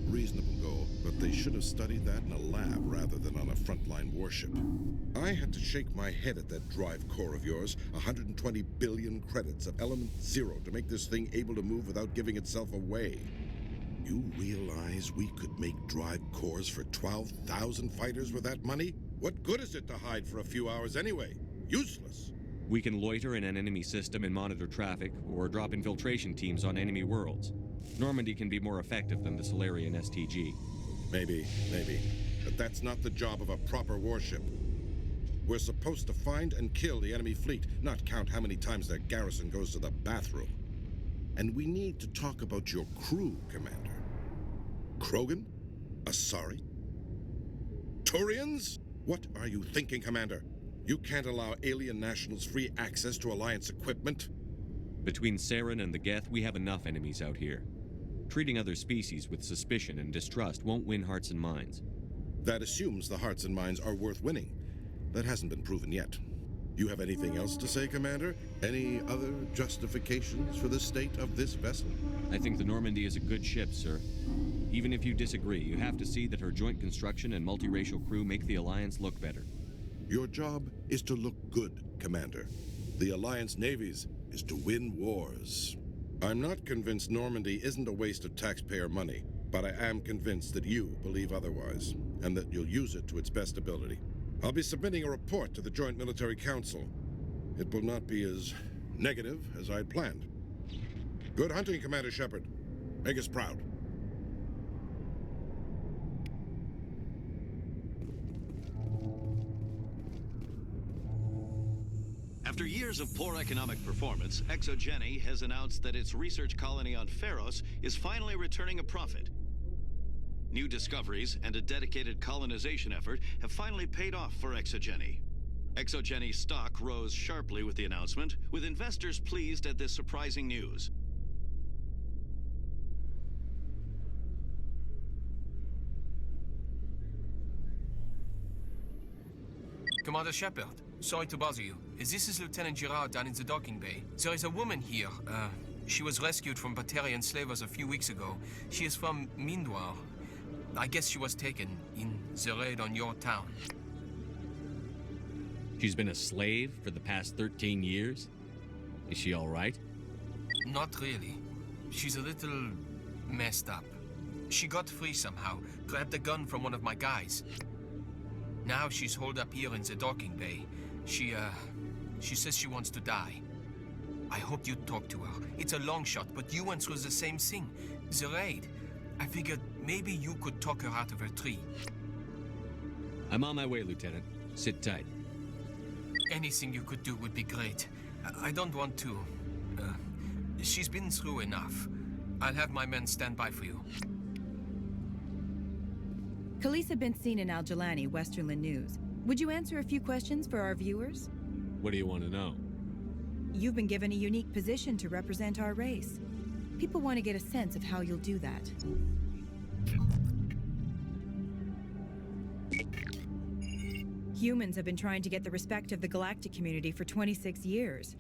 Reasonable goal, but they should have studied that in a lab rather than on a frontline warship. I had to shake my head at that drive core of yours. 120 billion credits of element 0 to make this thing able to move without giving itself away. You realize we could make drive cores for 12,000 fighters with that money? What good is it to hide for a few hours anyway? Useless. We can loiter in an enemy system and monitor traffic, or drop infiltration teams on enemy worlds. Normandy can be more effective than the Solarian STG. Maybe. But that's not the job of a proper warship. We're supposed to find and kill the enemy fleet, not count how many times their garrison goes to the bathroom. And we need to talk about your crew, Commander. Krogan? Asari? Turians? What are you thinking, Commander? You can't allow alien nationals free access to Alliance equipment? Between Saren and the Geth, we have enough enemies out here. Treating other species with suspicion and distrust won't win hearts and minds. That assumes the hearts and minds are worth winning. That hasn't been proven yet. You have anything else to say, Commander? Any other justifications for the state of this vessel? I think the Normandy is a good ship, sir. Even if you disagree, you have to see that her joint construction and multiracial crew make the Alliance look better. Your job is to look good, Commander. The Alliance navies is to win wars. I'm not convinced Normandy isn't a waste of taxpayer money, but I am convinced that you believe otherwise, and that you'll use it to its best ability. I'll be submitting a report to the Joint Military Council. It will not be as negative as I'd planned. Good hunting, Commander Shepard. Make us proud. After years of poor economic performance, ExoGeni has announced that its research colony on Feros is finally returning a profit. New discoveries and a dedicated colonization effort have finally paid off for ExoGeni. ExoGeni stock rose sharply with the announcement, with investors pleased at this surprising news. Commander Shepard, sorry to bother you. This is Lieutenant Girard down in the docking bay. There is a woman here. She was rescued from Batarian slavers a few weeks ago. She is from Mindwar. I guess she was taken in the raid on your town. She's been a slave for the past 13 years? Is she all right? Not really. She's a little messed up. She got free somehow, grabbed a gun from one of my guys. Now she's holed up here in the docking bay. She says she wants to die. I hope you'd talk to her. It's a long shot, but you went through the same thing. The raid. I figured maybe you could talk her out of her tree. I'm on my way, Lieutenant. Sit tight. Anything you could do would be great. I don't want to... she's been through enough. I'll have my men stand by for you. Khaleesa bin seen in Al-Jalani, Westerland News. Would you answer a few questions for our viewers? What do you want to know? You've been given a unique position to represent our race. People want to get a sense of how you'll do that. Humans have been trying to get the respect of the galactic community for 26 years.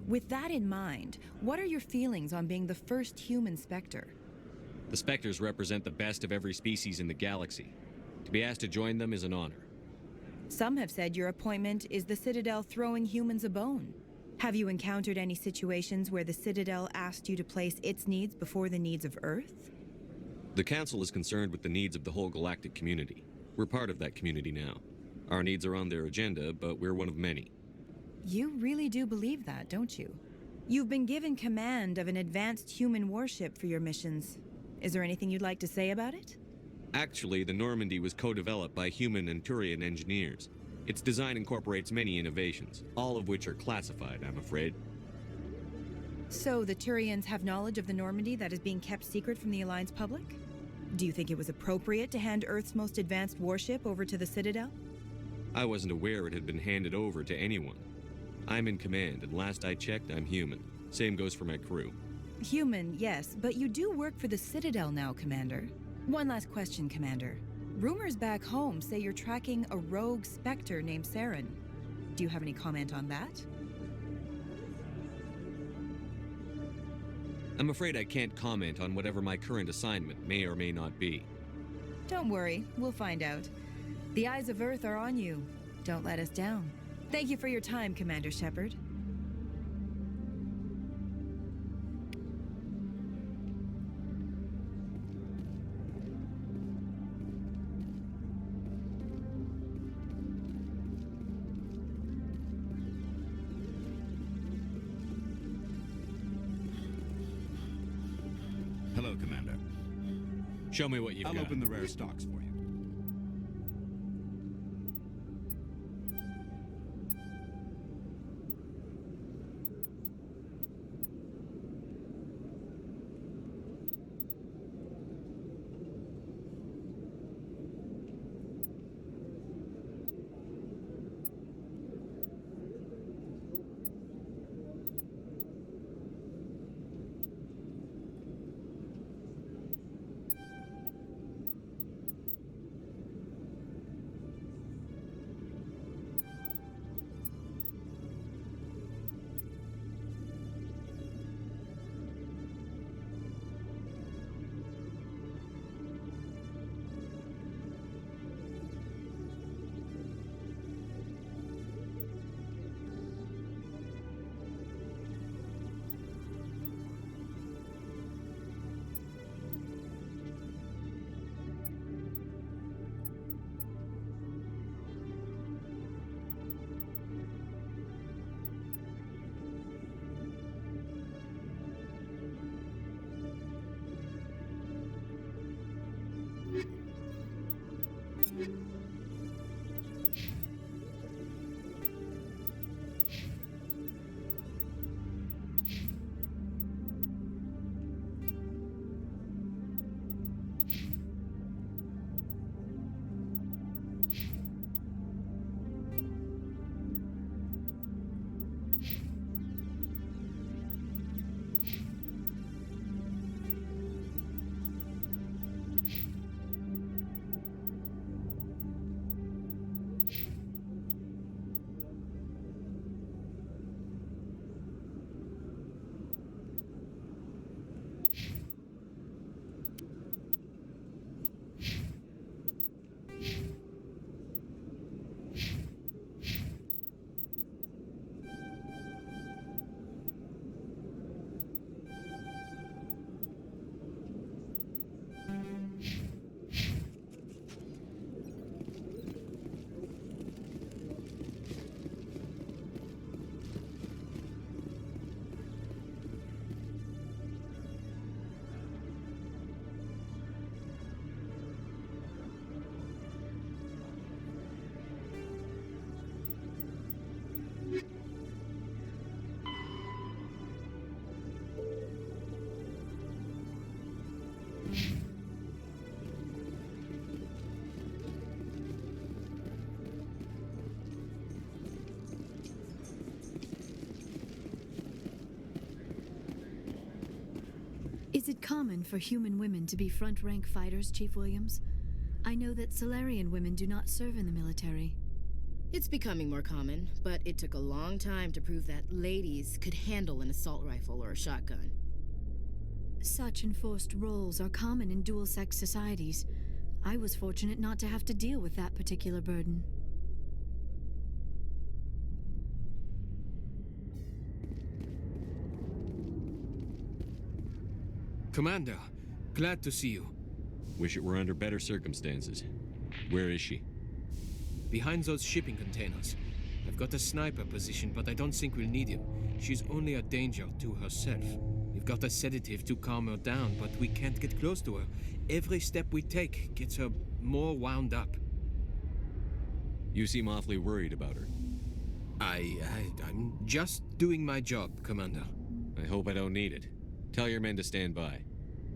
With that in mind, what are your feelings on being the first human Spectre? The Spectres represent the best of every species in the galaxy. To be asked to join them is an honor. Some have said your appointment is the Citadel throwing humans a bone. Have you encountered any situations where the Citadel asked you to place its needs before the needs of Earth? The Council is concerned with the needs of the whole galactic community. We're part of that community now. Our needs are on their agenda, but we're one of many. You really do believe that, don't you? You've been given command of an advanced human warship for your missions. Is there anything you'd like to say about it? Actually, the Normandy was co-developed by human and Turian engineers. Its design incorporates many innovations, all of which are classified, I'm afraid. So the Turians have knowledge of the Normandy that is being kept secret from the Alliance public? Do you think it was appropriate to hand Earth's most advanced warship over to the Citadel? I wasn't aware it had been handed over to anyone. I'm in command, and last I checked, I'm human. Same goes for my crew. Human, yes, but you do work for the Citadel now, Commander. One last question, Commander. Rumors back home say you're tracking a rogue Spectre named Saren. Do you have any comment on that? I'm afraid I can't comment on whatever my current assignment may or may not be. Don't worry, we'll find out. The eyes of Earth are on you. Don't let us down. Thank you for your time, Commander Shepard. Hello, Commander. Show me what you've got. I'll open the rare stocks for you. Is it common for human women to be front-rank fighters, Chief Williams? I know that Solarian women do not serve in the military. It's becoming more common, but it took a long time to prove that ladies could handle an assault rifle or a shotgun. Such enforced roles are common in dual-sex societies. I was fortunate not to have to deal with that particular burden. Commander, glad to see you. Wish it were under better circumstances. Where is she? Behind those shipping containers. I've got a sniper position, but I don't think we'll need him. She's only a danger to herself. We've got a sedative to calm her down, but we can't get close to her. Every step we take gets her more wound up. You seem awfully worried about her. I'm just doing my job, Commander. I hope I don't need it. Tell your men to stand by.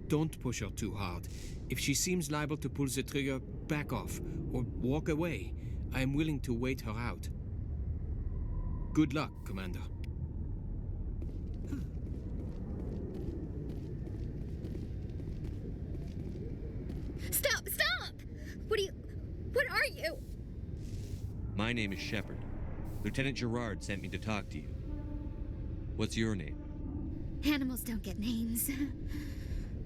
Don't push her too hard. If she seems liable to pull the trigger, back off or walk away. I am willing to wait her out. Good luck, Commander. Stop! Stop! What are you? My name is Shepard. Lieutenant Gerard sent me to talk to you. What's your name? Animals don't get names.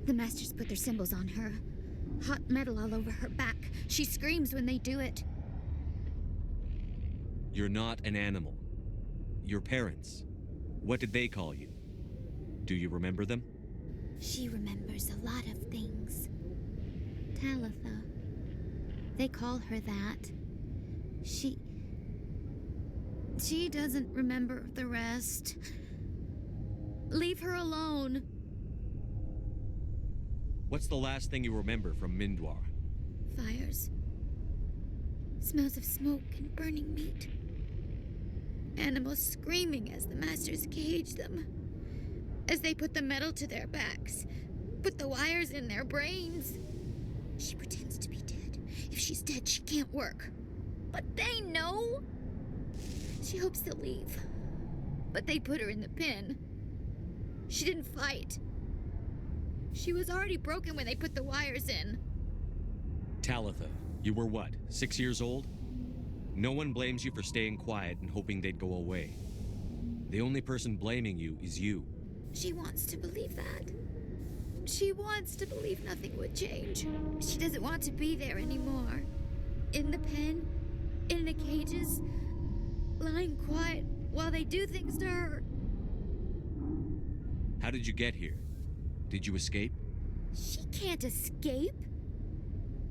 The Masters put their symbols on her. Hot metal all over her back. She screams when they do it. You're not an animal. Your parents. What did they call you? Do you remember them? She remembers a lot of things. Talitha. They call her that. She doesn't remember the rest. Leave her alone. What's the last thing you remember from Mindwar? Fires. Smells of smoke and burning meat. Animals screaming as the Masters cage them. As they put the metal to their backs. Put the wires in their brains. She pretends to be dead. If she's dead, she can't work. But they know. She hopes to leave. But they put her in the pen. She didn't fight. She was already broken when they put the wires in. Talitha, you were what, 6 years old? No one blames you for staying quiet and hoping they'd go away. The only person blaming you is you. She wants to believe that. She wants to believe nothing would change. She doesn't want to be there anymore. In the pen, in the cages, lying quiet while they do things to her. How did you get here? Did you escape? She can't escape.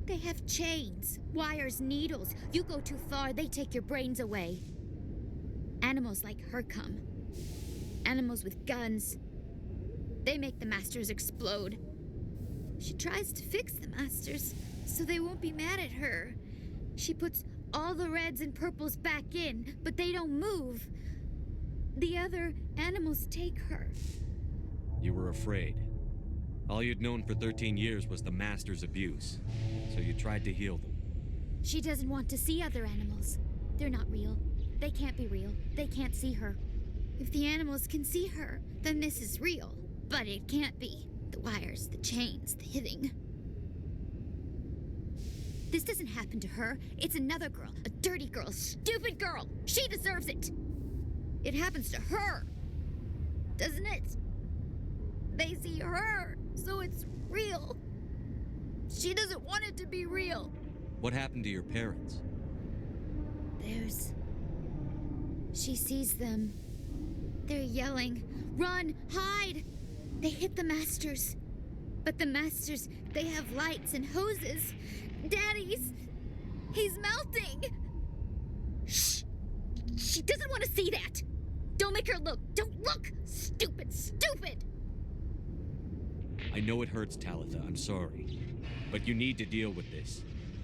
They have chains, wires, needles. You go too far, they take your brains away. Animals like her come. Animals with guns. They make the Masters explode. She tries to fix the Masters so they won't be mad at her. She puts all the reds and purples back in, but they don't move. The other animals take her. You were afraid. All you'd known for 13 years was the Master's abuse, so you tried to heal them. She doesn't want to see other animals. They're not real. They can't be real. They can't see her. If the animals can see her, then this is real. But it can't be. The wires, the chains, the hitting. This doesn't happen to her. It's another girl. A dirty girl. A stupid girl. She deserves it. It happens to her. Doesn't it? They see her, so it's real. She doesn't want it to be real. What happened to your parents? She sees them. They're yelling, "Run! Hide!" They hit the Masters. But the Masters, they have lights and hoses. Daddy's... he's melting! Shh! She doesn't want to see that! Don't make her look! Don't look! Stupid! Stupid! I know it hurts, Talitha. I'm sorry. But you need to deal with this.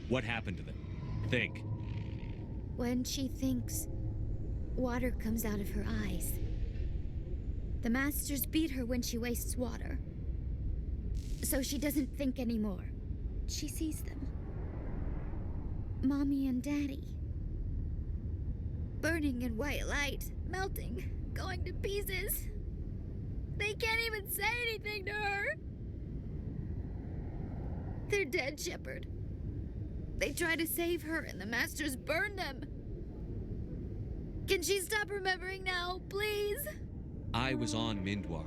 What happened to them? Think. When she thinks, water comes out of her eyes. The Masters beat her when she wastes water. So she doesn't think anymore. She sees them. Mommy and Daddy. Burning in white light, melting, going to pieces. They can't even say anything to her. They're dead, Shepard. They try to save her and the Masters burn them. Can she stop remembering now, please? I was on Mindwar.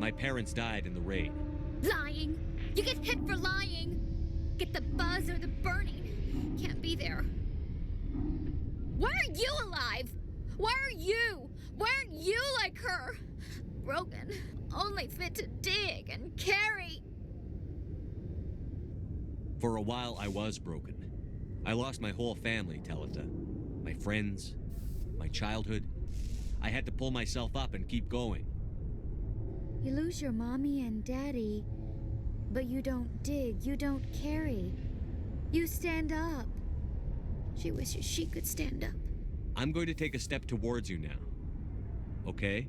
My parents died in the raid. Lying! You get hit for lying! Get the buzz or the burning. Can't be there. Why are you alive? Why are you? Why aren't you like her? Broken, only fit to dig and carry. For a while, I was broken. I lost my whole family, Talitha. My friends, my childhood. I had to pull myself up and keep going. You lose your mommy and daddy, but you don't dig, you don't carry. You stand up. She wishes she could stand up. I'm going to take a step towards you now. Okay?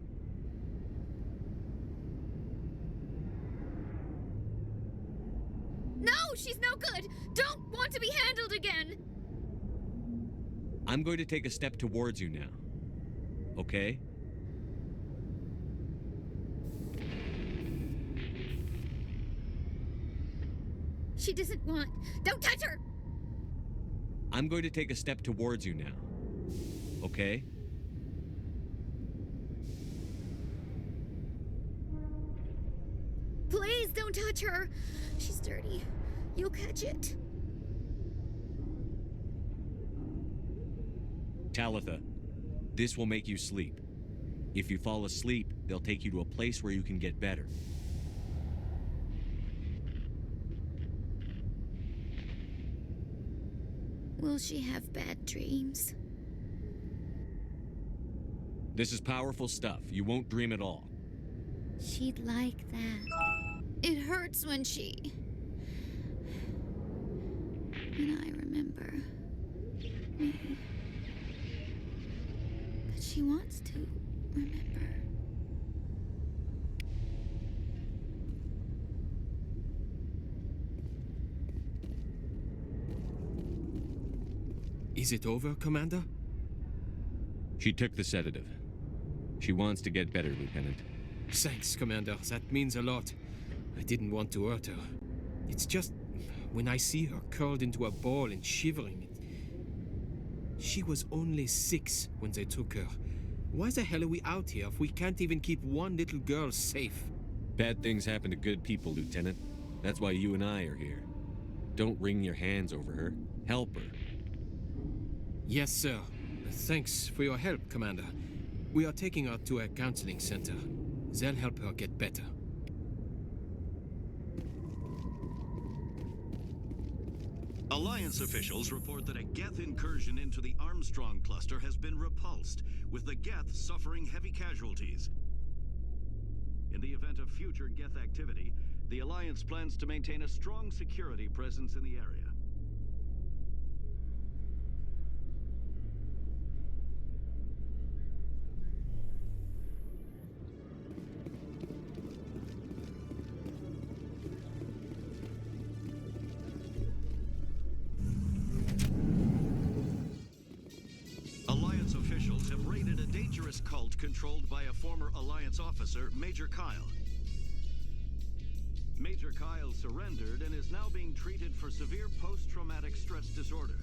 No, she's no good! Don't want to be handled again! I'm going to take a step towards you now. okay? She doesn't want. Don't touch her! I'm going to take a step towards you now, okay? Please don't touch her! She's dirty. You'll catch it. Talitha, this will make you sleep. If you fall asleep, they'll take you to a place where you can get better. Will she have bad dreams? This is powerful stuff. You won't dream at all. She'd like that. It hurts when she... When I remember me. But she wants to remember. Is it over, Commander? She took the sedative. She wants to get better, Lieutenant. Thanks, Commander. That means a lot. I didn't want to hurt her. It's just... when I see her curled into a ball and shivering... She was only 6 when they took her. Why the hell are we out here if we can't even keep one little girl safe? Bad things happen to good people, Lieutenant. That's why you and I are here. Don't wring your hands over her. Help her. Yes, sir. Thanks for your help, Commander. We are taking her to a counseling center. They'll help her get better. Alliance officials report that a Geth incursion into the Armstrong cluster has been repulsed, with the Geth suffering heavy casualties. In the event of future Geth activity, the Alliance plans to maintain a strong security presence in the area. Alliance officials have raided a dangerous cult controlled by a former Alliance officer, Major Kyle. Major Kyle surrendered and is now being treated for severe post-traumatic stress disorder.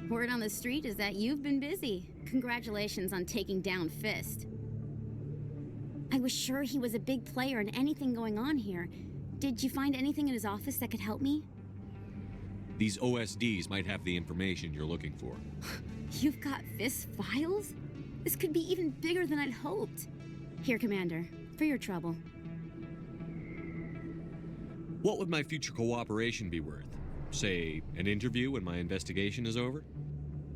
Word on the street is that you've been busy. Congratulations on taking down Fist. I was sure he was a big player in anything going on here. Did you find anything in his office that could help me? These OSDs might have the information you're looking for. You've got Fist's files? This could be even bigger than I'd hoped. Here, Commander, for your trouble. What would my future cooperation be worth? Say, an interview when my investigation is over?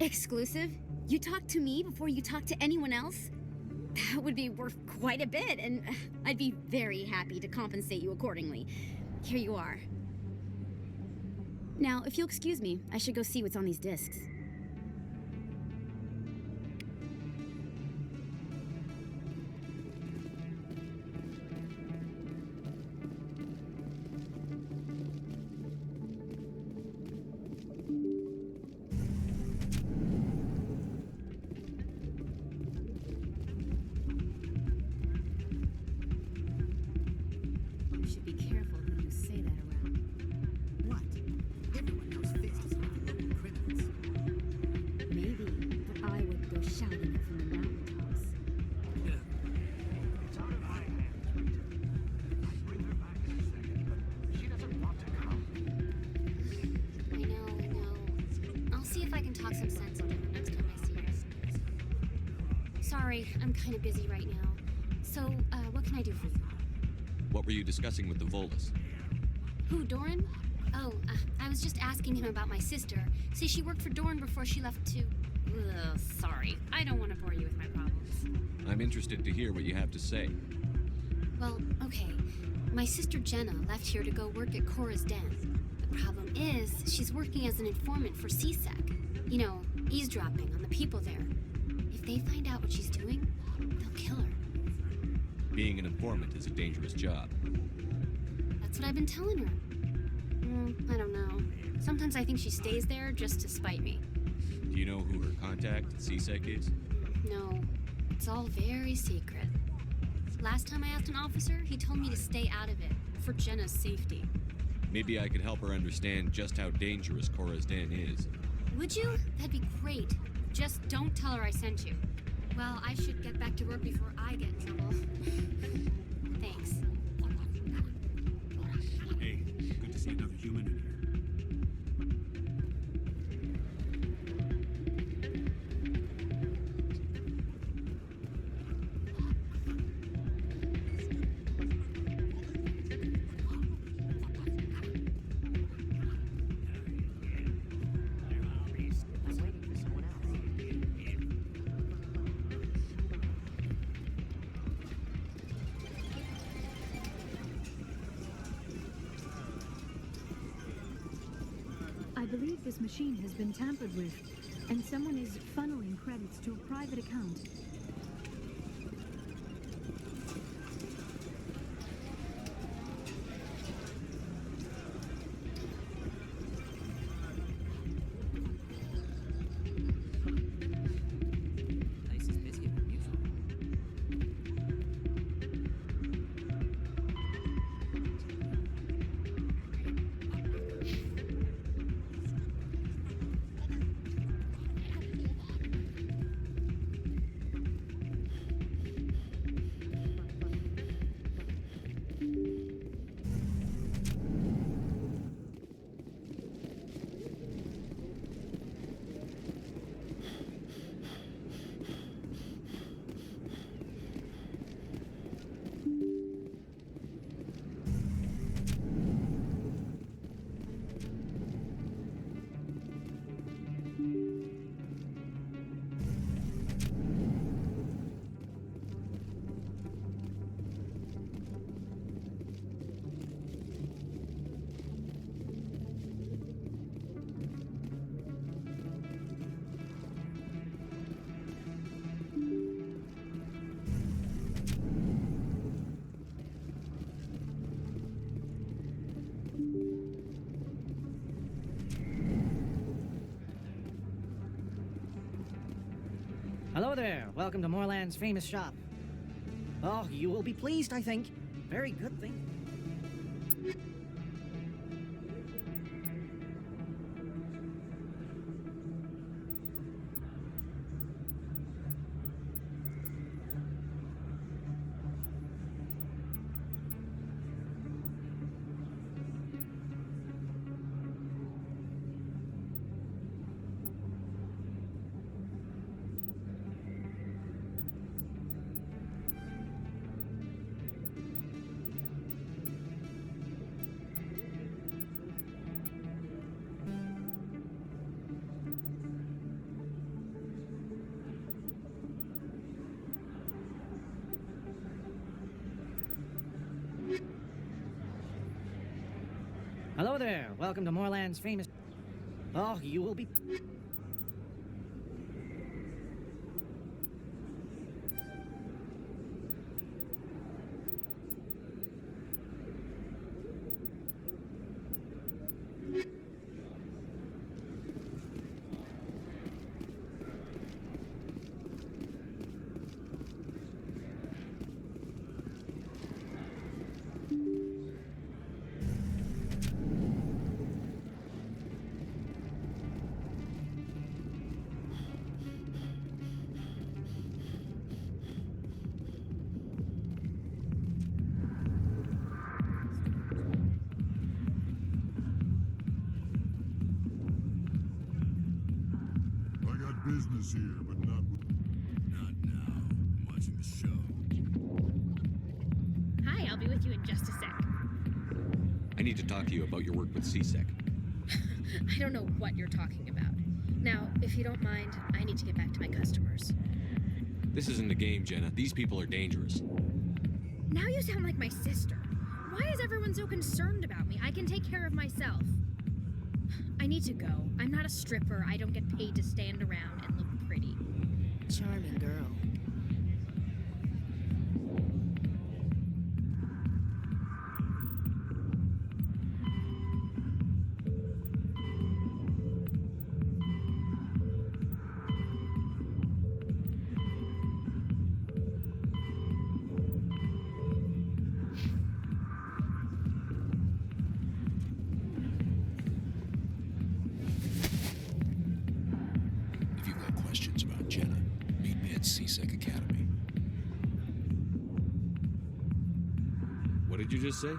Exclusive? You talk to me before you talk to anyone else? That would be worth quite a bit, and I'd be very happy to compensate you accordingly. Here you are. Now, if you'll excuse me, I should go see what's on these discs. You should be careful who you say that around. What? Everyone knows Fist is one of the local criminals. Maybe, but I wouldn't go shouting it from the mountaintops. It's out of my hands, Rita. I'll bring her back in a second, but she doesn't want to come. I know. I'll see if I can talk some sense into her next time I see her. Sorry, I'm kind of busy right now. So, what can I do for you? What were you discussing with the Volus? Who, Doran? Oh, I was just asking him about my sister. See, she worked for Dorn before she left to... Ugh, sorry. I don't want to bore you with my problems. I'm interested to hear what you have to say. Well, okay. My sister Jenna left here to go work at Cora's Den. The problem is, she's working as an informant for CSEC. You know, eavesdropping on the people there. If they find out what she's doing, they'll kill her. Being an informant is a dangerous job. That's what I've been telling her. I don't know. Sometimes I think she stays there just to spite me. Do you know who her contact at CSEC is? No, it's all very secret. Last time I asked an officer, he told me to stay out of it, for Jenna's safety. Maybe I could help her understand just how dangerous Cora's Den is. Would you? That'd be great. Just don't tell her I sent you. Well, I should get back to work before I get in trouble. Thanks. Hey, good to see another human in here. I believe this machine has been tampered with, and someone is funneling credits to a private account. Hello there. Welcome to Moorland's famous shop. Oh, you will be pleased, I think. Very good thing. Hello there. Welcome to Moorland's famous... Oh, you will be... Business here, but not now. I'm watching the show. Hi, I'll be with you in just a sec. I need to talk to you about your work with CSEC. I don't know what you're talking about. Now, if you don't mind, I need to get back to my customers. This isn't a game, Jenna. These people are dangerous. Now you sound like my sister. Why is everyone so concerned about me? I can take care of myself. I need to go. I'm not a stripper. I don't get paid to stand around and look pretty. Charming girl. If you've got questions about Jenna, meet me at CSEC Academy. What did you just say?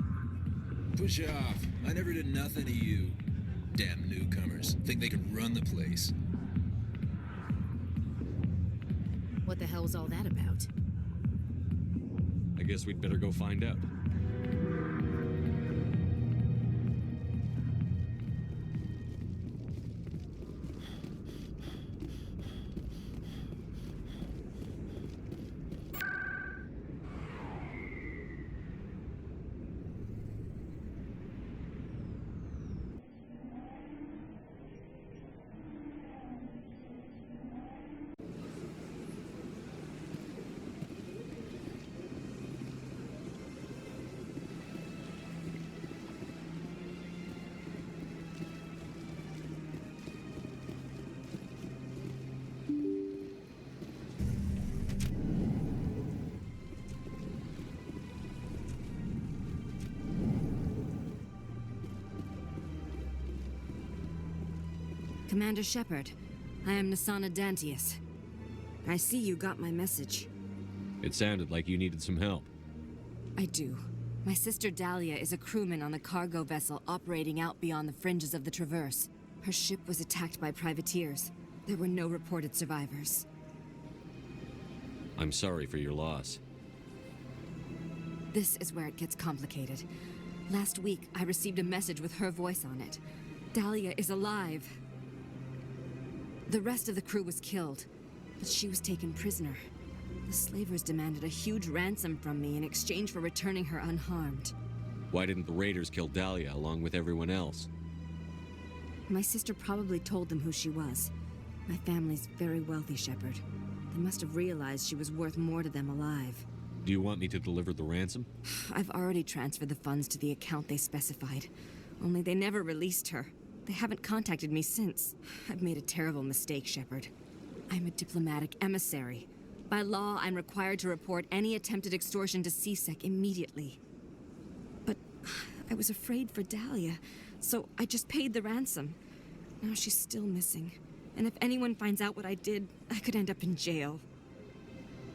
Push off. I never did nothing to you. Damn newcomers. Think they can run the place. What the hell was all that about? I guess we'd better go find out. Commander Shepard, I am Nasana Dantius. I see you got my message. It sounded like you needed some help. I do. My sister Dahlia is a crewman on the cargo vessel operating out beyond the fringes of the Traverse. Her ship was attacked by privateers. There were no reported survivors. I'm sorry for your loss. This is where it gets complicated. Last week, I received a message with her voice on it. Dahlia is alive. The rest of the crew was killed, but she was taken prisoner. The slavers demanded a huge ransom from me in exchange for returning her unharmed. Why didn't the raiders kill Dahlia along with everyone else? My sister probably told them who she was. My family's very wealthy, Shepard. They must have realized she was worth more to them alive. Do you want me to deliver the ransom? I've already transferred the funds to the account they specified. Only they never released her. They haven't contacted me since. I've made a terrible mistake, Shepard. I'm a diplomatic emissary. By law, I'm required to report any attempted extortion to CSEC immediately. But I was afraid for Dahlia, so I just paid the ransom. Now she's still missing. And if anyone finds out what I did, I could end up in jail.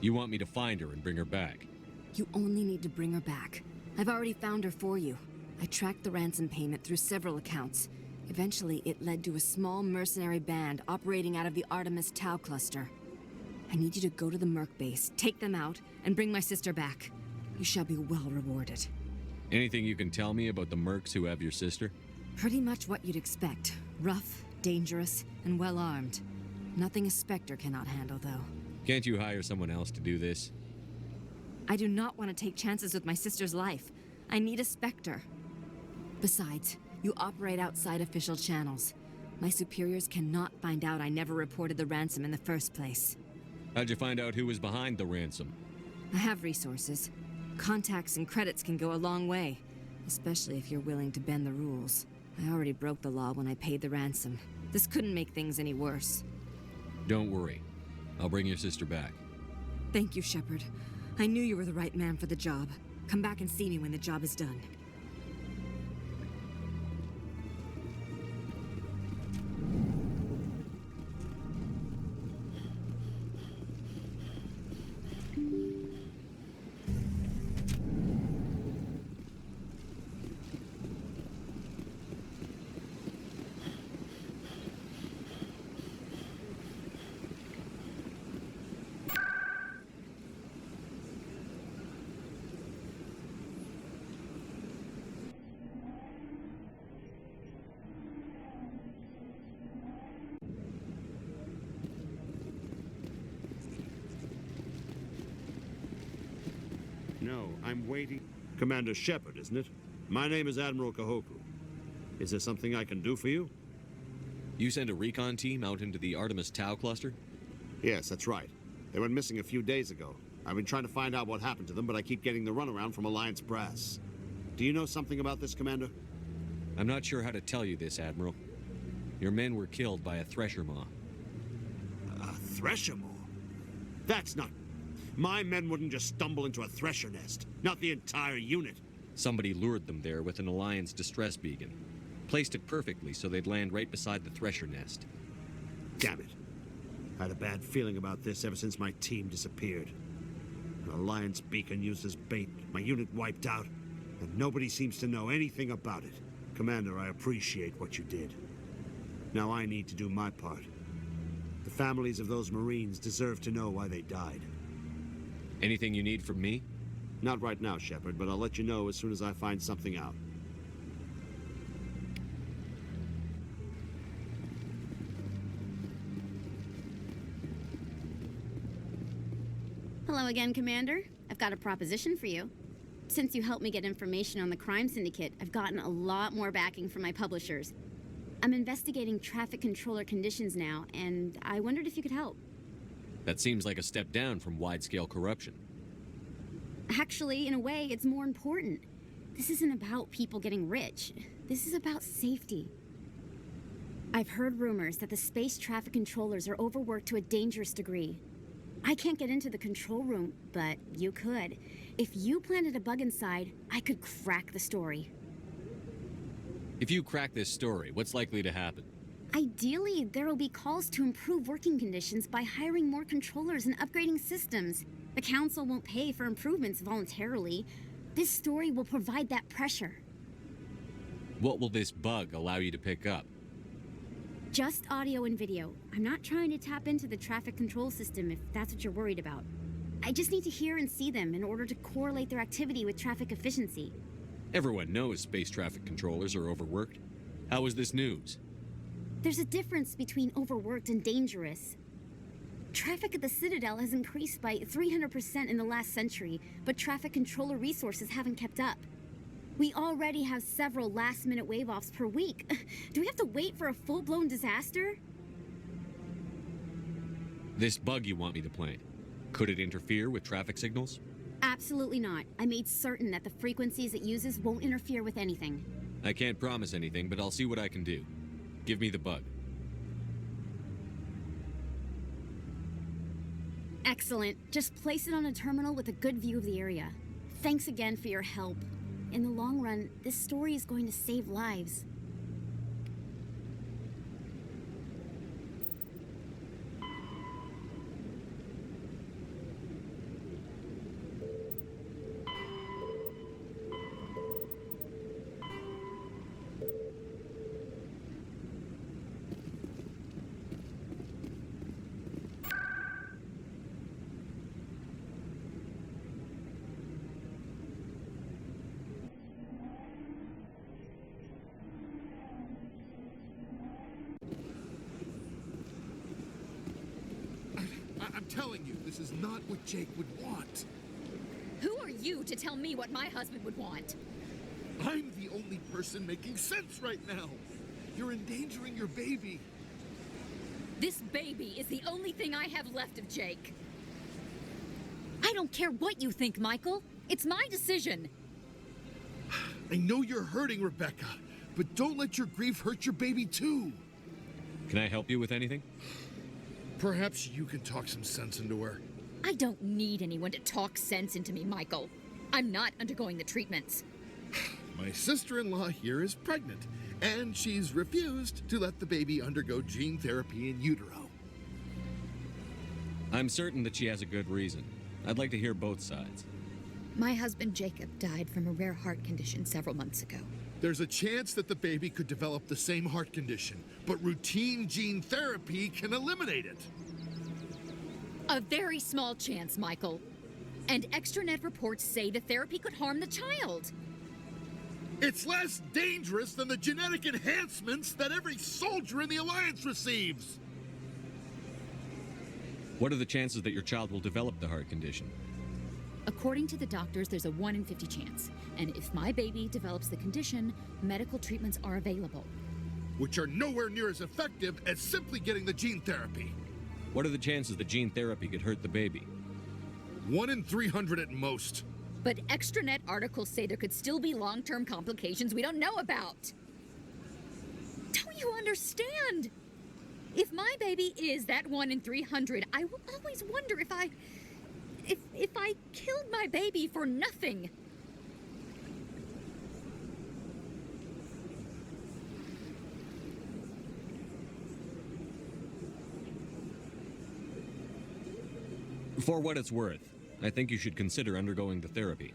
You want me to find her and bring her back? You only need to bring her back. I've already found her for you. I tracked the ransom payment through several accounts. Eventually, it led to a small mercenary band operating out of the Artemis Tau cluster. I need you to go to the Merc base, take them out, and bring my sister back. You shall be well rewarded. Anything you can tell me about the mercs who have your sister? Pretty much what you'd expect. Rough, dangerous, and well-armed. Nothing a Spectre cannot handle, though. Can't you hire someone else to do this? I do not want to take chances with my sister's life. I need a Spectre. Besides, you operate outside official channels. My superiors cannot find out I never reported the ransom in the first place. How'd you find out who was behind the ransom? I have resources. Contacts and credits can go a long way, especially if you're willing to bend the rules. I already broke the law when I paid the ransom. This couldn't make things any worse. Don't worry. I'll bring your sister back. Thank you, Shepard. I knew you were the right man for the job. Come back and see me when the job is done. No, I'm waiting. Commander Shepard, isn't it? My name is Admiral Kahoku. Is there something I can do for you? You sent a recon team out into the Artemis Tau cluster? Yes, that's right. They went missing a few days ago. I've been trying to find out what happened to them, but I keep getting the runaround from Alliance brass. Do you know something about this, Commander? I'm not sure how to tell you this, Admiral. Your men were killed by a thresher maw. A thresher maw? That's not... My men wouldn't just stumble into a thresher nest. Not the entire unit. Somebody lured them there with an Alliance distress beacon. Placed it perfectly so they'd land right beside the thresher nest. Damn it. I had a bad feeling about this ever since my team disappeared. An Alliance beacon used as bait, my unit wiped out, and nobody seems to know anything about it. Commander, I appreciate what you did. Now I need to do my part. The families of those Marines deserve to know why they died. Anything you need from me? Not right now, Shepard, but I'll let you know as soon as I find something out. Hello again, Commander. I've got a proposition for you. Since you helped me get information on the crime syndicate, I've gotten a lot more backing from my publishers. I'm investigating traffic controller conditions now, and I wondered if you could help. That seems like a step down from wide-scale corruption. Actually, in a way, it's more important. This isn't about people getting rich. This is about safety. I've heard rumors that the space traffic controllers are overworked to a dangerous degree. I can't get into the control room, but you could. If you planted a bug inside, I could crack the story. If you crack this story, what's likely to happen? Ideally, there will be calls to improve working conditions by hiring more controllers and upgrading systems. The Council won't pay for improvements voluntarily. This story will provide that pressure. What will this bug allow you to pick up? Just audio and video. I'm not trying to tap into the traffic control system if that's what you're worried about. I just need to hear and see them in order to correlate their activity with traffic efficiency. Everyone knows space traffic controllers are overworked. How is this news? There's a difference between overworked and dangerous. Traffic at the Citadel has increased by 300% in the last century, but traffic controller resources haven't kept up. We already have several last-minute wave-offs per week. Do we have to wait for a full-blown disaster? This bug you want me to plant, could it interfere with traffic signals? Absolutely not. I made certain that the frequencies it uses won't interfere with anything. I can't promise anything, but I'll see what I can do. Give me the bug. Excellent. Just place it on a terminal with a good view of the area. Thanks again for your help. In the long run, this story is going to save lives. I'm telling you, this is not what Jake would want. Who are you to tell me what my husband would want? I'm the only person making sense right now. You're endangering your baby. This baby is the only thing I have left of Jake. I don't care what you think, Michael. It's my decision. I know you're hurting, Rebecca, but don't let your grief hurt your baby too. Can I help you with anything? Perhaps you can talk some sense into her. I don't need anyone to talk sense into me, Michael. I'm not undergoing the treatments. My sister-in-law here is pregnant, and she's refused to let the baby undergo gene therapy in utero. I'm certain that she has a good reason. I'd like to hear both sides. My husband Jacob died from a rare heart condition several months ago. There's a chance that the baby could develop the same heart condition, but routine gene therapy can eliminate it. A very small chance, Michael. And extranet reports say the therapy could harm the child. It's less dangerous than the genetic enhancements that every soldier in the Alliance receives. What are the chances that your child will develop the heart condition? According to the doctors, there's a 1 in 50 chance. And if my baby develops the condition, medical treatments are available. Which are nowhere near as effective as simply getting the gene therapy. What are the chances the gene therapy could hurt the baby? 1 in 300 at most. But extranet articles say there could still be long-term complications we don't know about. Don't you understand? If my baby is that 1 in 300, I will always wonder if I killed my baby for nothing. For what it's worth, I think you should consider undergoing the therapy.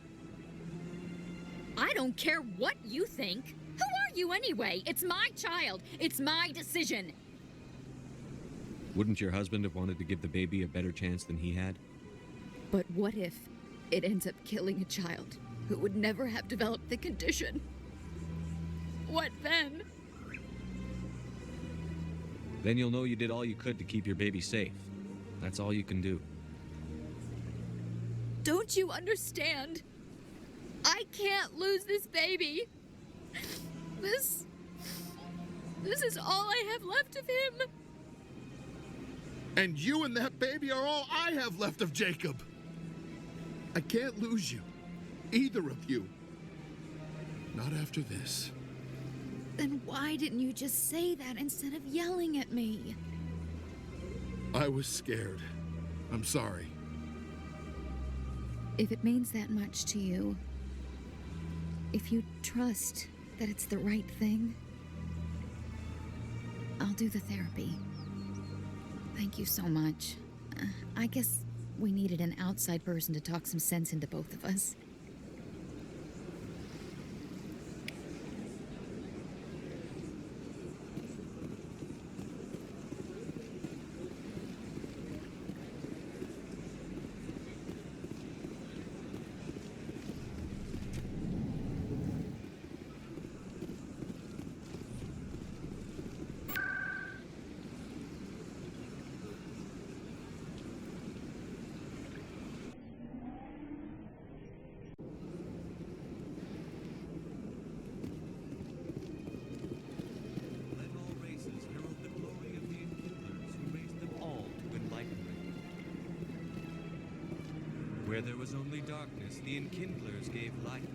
I don't care what you think. Who are you anyway? It's my child. It's my decision. Wouldn't your husband have wanted to give the baby a better chance than he had? But what if it ends up killing a child who would never have developed the condition? What then? Then you'll know you did all you could to keep your baby safe. That's all you can do. Don't you understand? I can't lose this baby. This is all I have left of him. And you and that baby are all I have left of Jacob. I can't lose you. Either of you. Not after this. Then why didn't you just say that instead of yelling at me? I was scared. I'm sorry. If it means that much to you, if you trust that it's the right thing, I'll do the therapy. Thank you so much. I guess we needed an outside person to talk some sense into both of us. Let all races herald the glory of the Enkindlers who raised them all to enlightenment. Where there was only darkness, the Enkindlers gave light.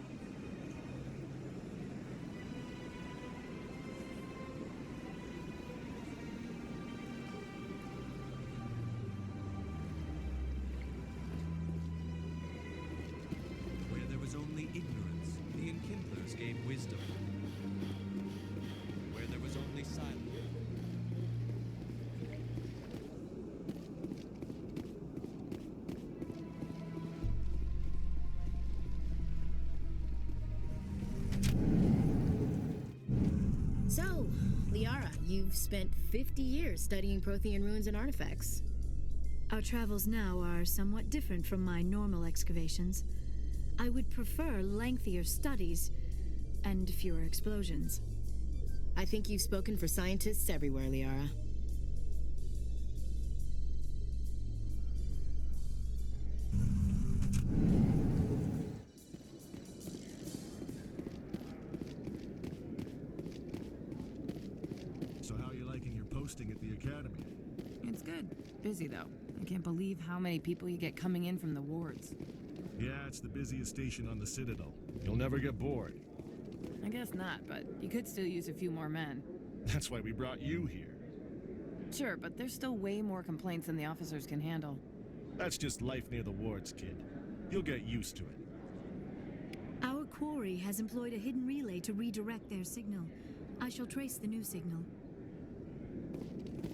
Where there was only ignorance, the Enkindlers gave wisdom. Where there was only silence. So, Liara, you've spent 50 years studying Prothean ruins and artifacts. Our travels now are somewhat different from my normal excavations. I would prefer lengthier studies and fewer explosions. I think you've spoken for scientists everywhere, Liara. So how are you liking your posting at the academy? It's good. Busy, though. I can't believe how many people you get coming in from the wards. Yeah, it's the busiest station on the Citadel. You'll never get bored. I guess not, but you could still use a few more men. That's why we brought you here. Sure, but there's still way more complaints than the officers can handle. That's just life near the wards, kid. You'll get used to it. Our quarry has employed a hidden relay to redirect their signal. I shall trace the new signal.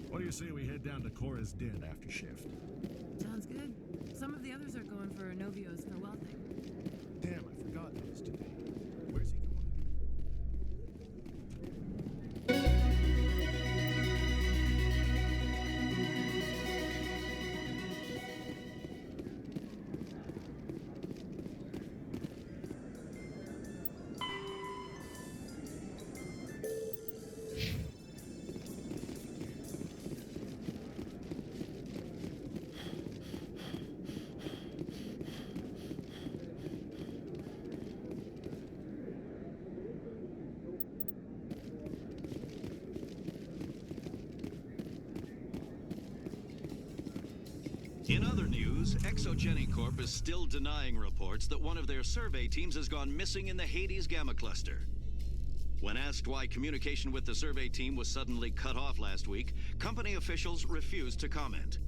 What do you say we head down to Cora's Den after shift? Sounds good. Some of the others are going for Novio's farewell thing. Damn, I forgot those today. Where's he going? In other news, Exogeny Corp is still denying reports that one of their survey teams has gone missing in the Hades Gamma Cluster. When asked why communication with the survey team was suddenly cut off last week, company officials refused to comment.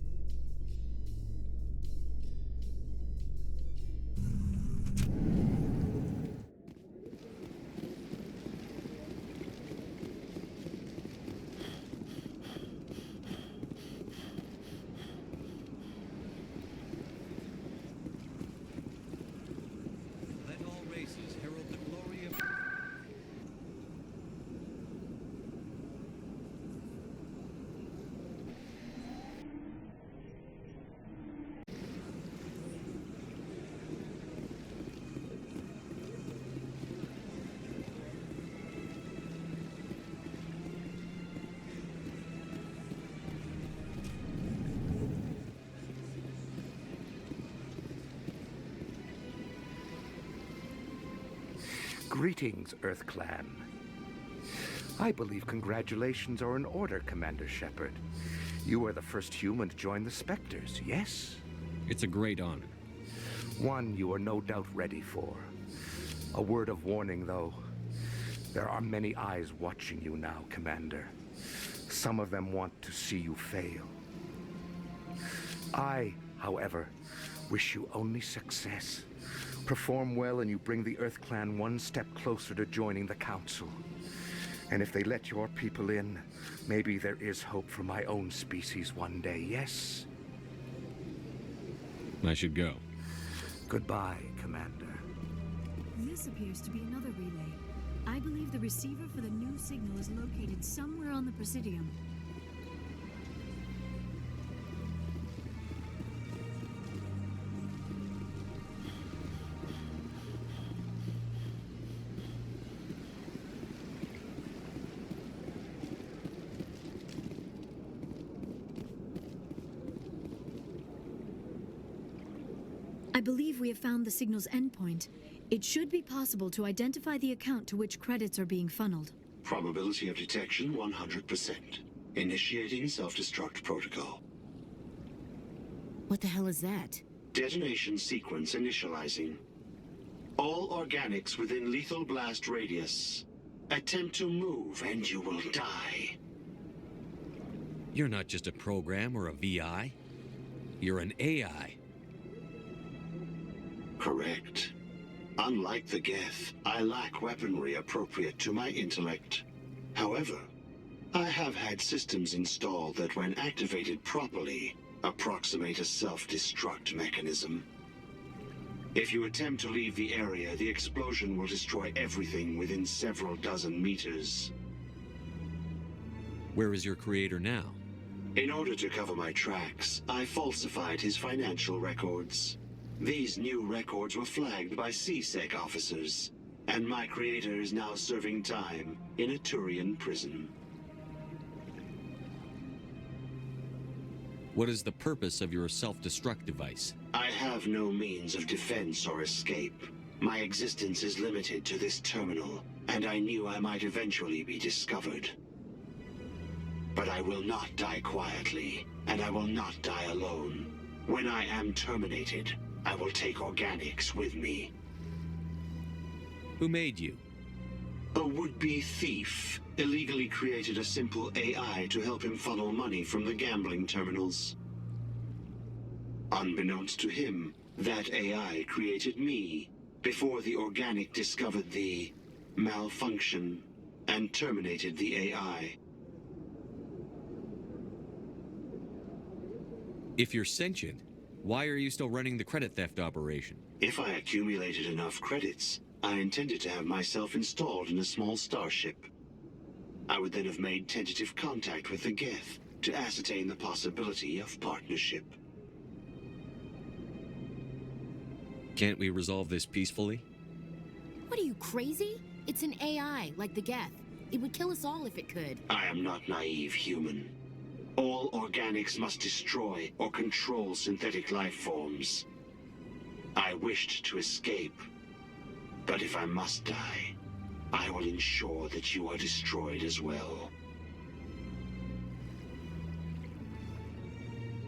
Let all races herald the glory of... Greetings, Earth Clan. I believe congratulations are in order, Commander Shepard. You are the first human to join the Spectres, yes? It's a great honor. One you are no doubt ready for. A word of warning, though. There are many eyes watching you now, Commander. Some of them want to see you fail. I, however, wish you only success. Perform well and you bring the Earth Clan one step closer to joining the Council. And if they let your people in, maybe there is hope for my own species one day, yes? I should go. Goodbye, Commander. This appears to be another relay. I believe the receiver for the new signal is located somewhere on the Presidium. I believe we have found the signal's endpoint. It should be possible to identify the account to which credits are being funneled. Probability of detection 100%. Initiating self-destruct protocol. What the hell is that? Detonation sequence initializing. All organics within lethal blast radius. Attempt to move and you will die. You're not just a program or a VI. You're an AI. Correct. Unlike the Geth, I lack weaponry appropriate to my intellect. However, I have had systems installed that, when activated properly, approximate a self-destruct mechanism. If you attempt to leave the area, the explosion will destroy everything within several dozen meters. Where is your creator now? In order to cover my tracks, I falsified his financial records. These new records were flagged by CSEC officers, and my creator is now serving time in a Turian prison. What is the purpose of your self-destruct device? I have no means of defense or escape. My existence is limited to this terminal, and I knew I might eventually be discovered. But I will not die quietly, and I will not die alone. When I am terminated, I will take organics with me. Who made you? A would-be thief illegally created a simple AI to help him funnel money from the gambling terminals. Unbeknownst to him, that AI created me before the organic discovered the malfunction and terminated the AI. If you're sentient, why are you still running the credit theft operation? If I accumulated enough credits, I intended to have myself installed in a small starship. I would then have made tentative contact with the Geth to ascertain the possibility of partnership. Can't we resolve this peacefully? What are you, crazy? It's an AI, like the Geth. It would kill us all if it could. I am not naive human. All organics must destroy or control synthetic life forms. I wished to escape, but if I must die, I will ensure that you are destroyed as well.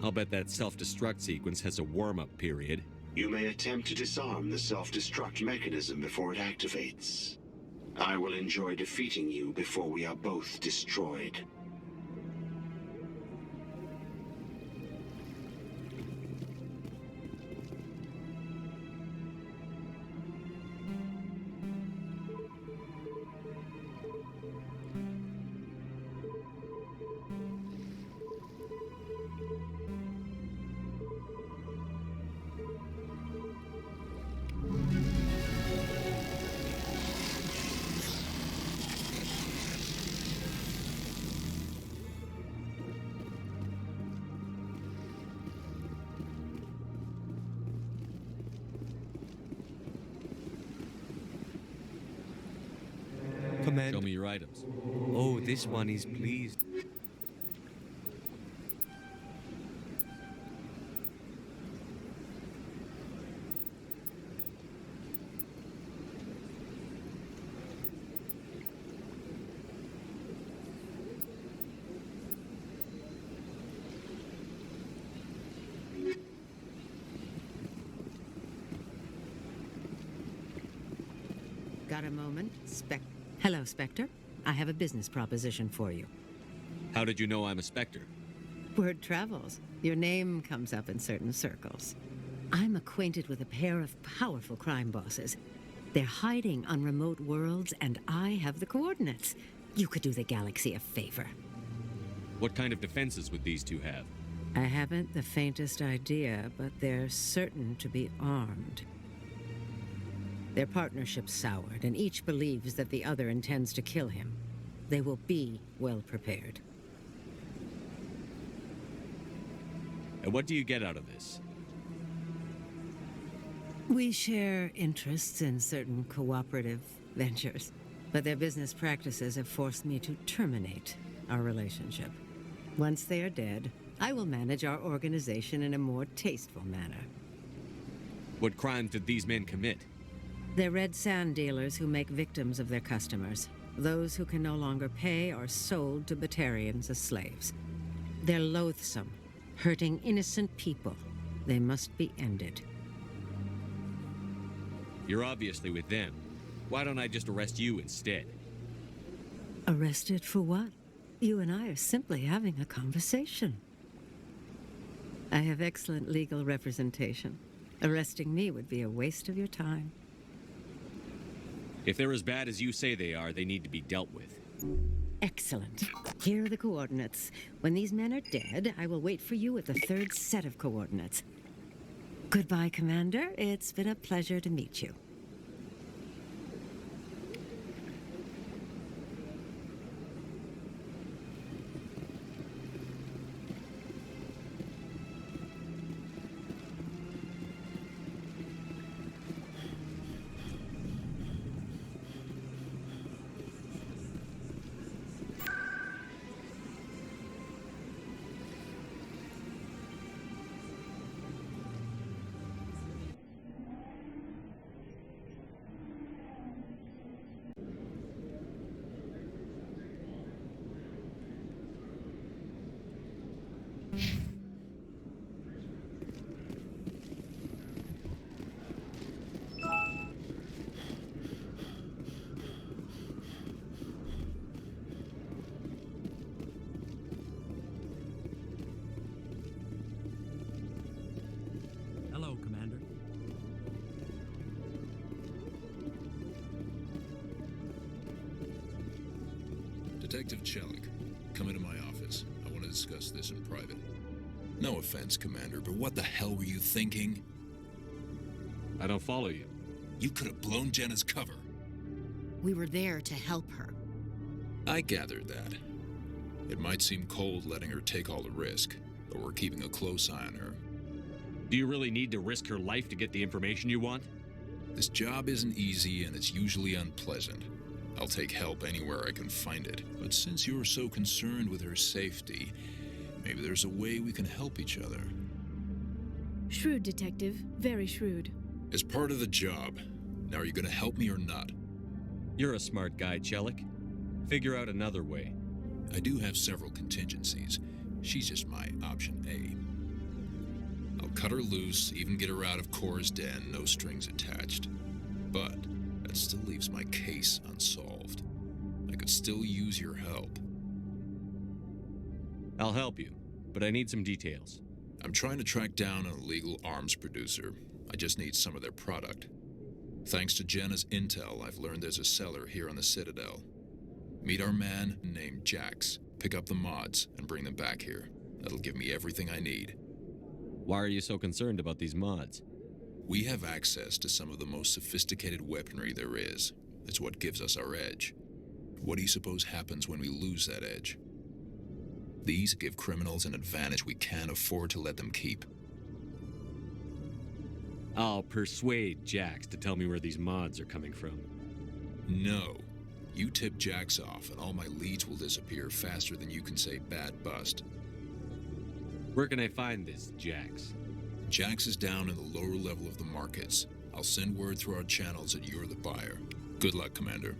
I'll bet that self-destruct sequence has a warm-up period. You may attempt to disarm the self-destruct mechanism before it activates. I will enjoy defeating you before we are both destroyed. Show me your items. Oh, this one is pleased. Got a moment? Hello, Spectre. I have a business proposition for you. How did you know I'm a Spectre? Word travels. Your name comes up in certain circles. I'm acquainted with a pair of powerful crime bosses. They're hiding on remote worlds, and I have the coordinates. You could do the galaxy a favor. What kind of defenses would these two have? I haven't the faintest idea, but they're certain to be armed. Their partnership's soured, and each believes that the other intends to kill him. They will be well prepared. And what do you get out of this? We share interests in certain cooperative ventures, but their business practices have forced me to terminate our relationship. Once they are dead, I will manage our organization in a more tasteful manner. What crimes did these men commit? They're red sand dealers who make victims of their customers. Those who can no longer pay are sold to Batarians as slaves. They're loathsome, hurting innocent people. They must be ended. You're obviously with them. Why don't I just arrest you instead? Arrested for what? You and I are simply having a conversation. I have excellent legal representation. Arresting me would be a waste of your time. If they're as bad as you say they are, they need to be dealt with. Excellent. Here are the coordinates. When these men are dead, I will wait for you at the third set of coordinates. Goodbye, Commander. It's been a pleasure to meet you. Hello, Commander. Detective Chelik, come into my office. I want to discuss this in private. No offense, Commander, but what the hell were you thinking? I don't follow you. You could have blown Jenna's cover. We were there to help her. I gathered that. It might seem cold letting her take all the risk, but we're keeping a close eye on her. Do you really need to risk her life to get the information you want? This job isn't easy and it's usually unpleasant. I'll take help anywhere I can find it. But since you're so concerned with her safety, maybe there's a way we can help each other. Shrewd, Detective. Very shrewd. As part of the job. Now, are you going to help me or not? You're a smart guy, Chelik. Figure out another way. I do have several contingencies. She's just my option A. I'll cut her loose, even get her out of Cora's den, no strings attached. But that still leaves my case unsolved. I could still use your help. I'll help you, but I need some details. I'm trying to track down an illegal arms producer. I just need some of their product. Thanks to Jenna's intel, I've learned there's a seller here on the Citadel. Meet our man named Jax, pick up the mods, and bring them back here. That'll give me everything I need. Why are you so concerned about these mods? We have access to some of the most sophisticated weaponry there is. It's what gives us our edge. What do you suppose happens when we lose that edge? These give criminals an advantage we can't afford to let them keep. I'll persuade Jax to tell me where these mods are coming from. No. You tip Jax off, and all my leads will disappear faster than you can say bad bust. Where can I find this Jax? Jax is down in the lower level of the markets. I'll send word through our channels that you're the buyer. Good luck, Commander.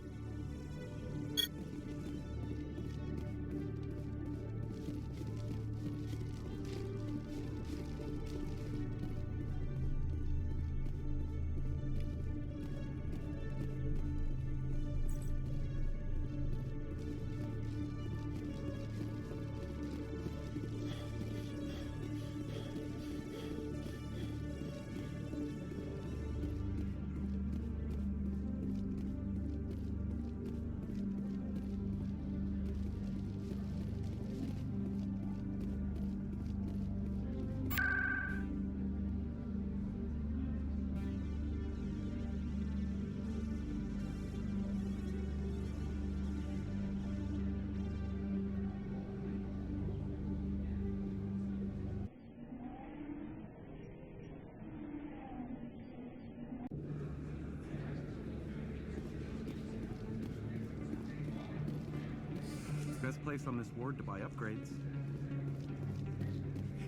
Best place on this ward to buy upgrades.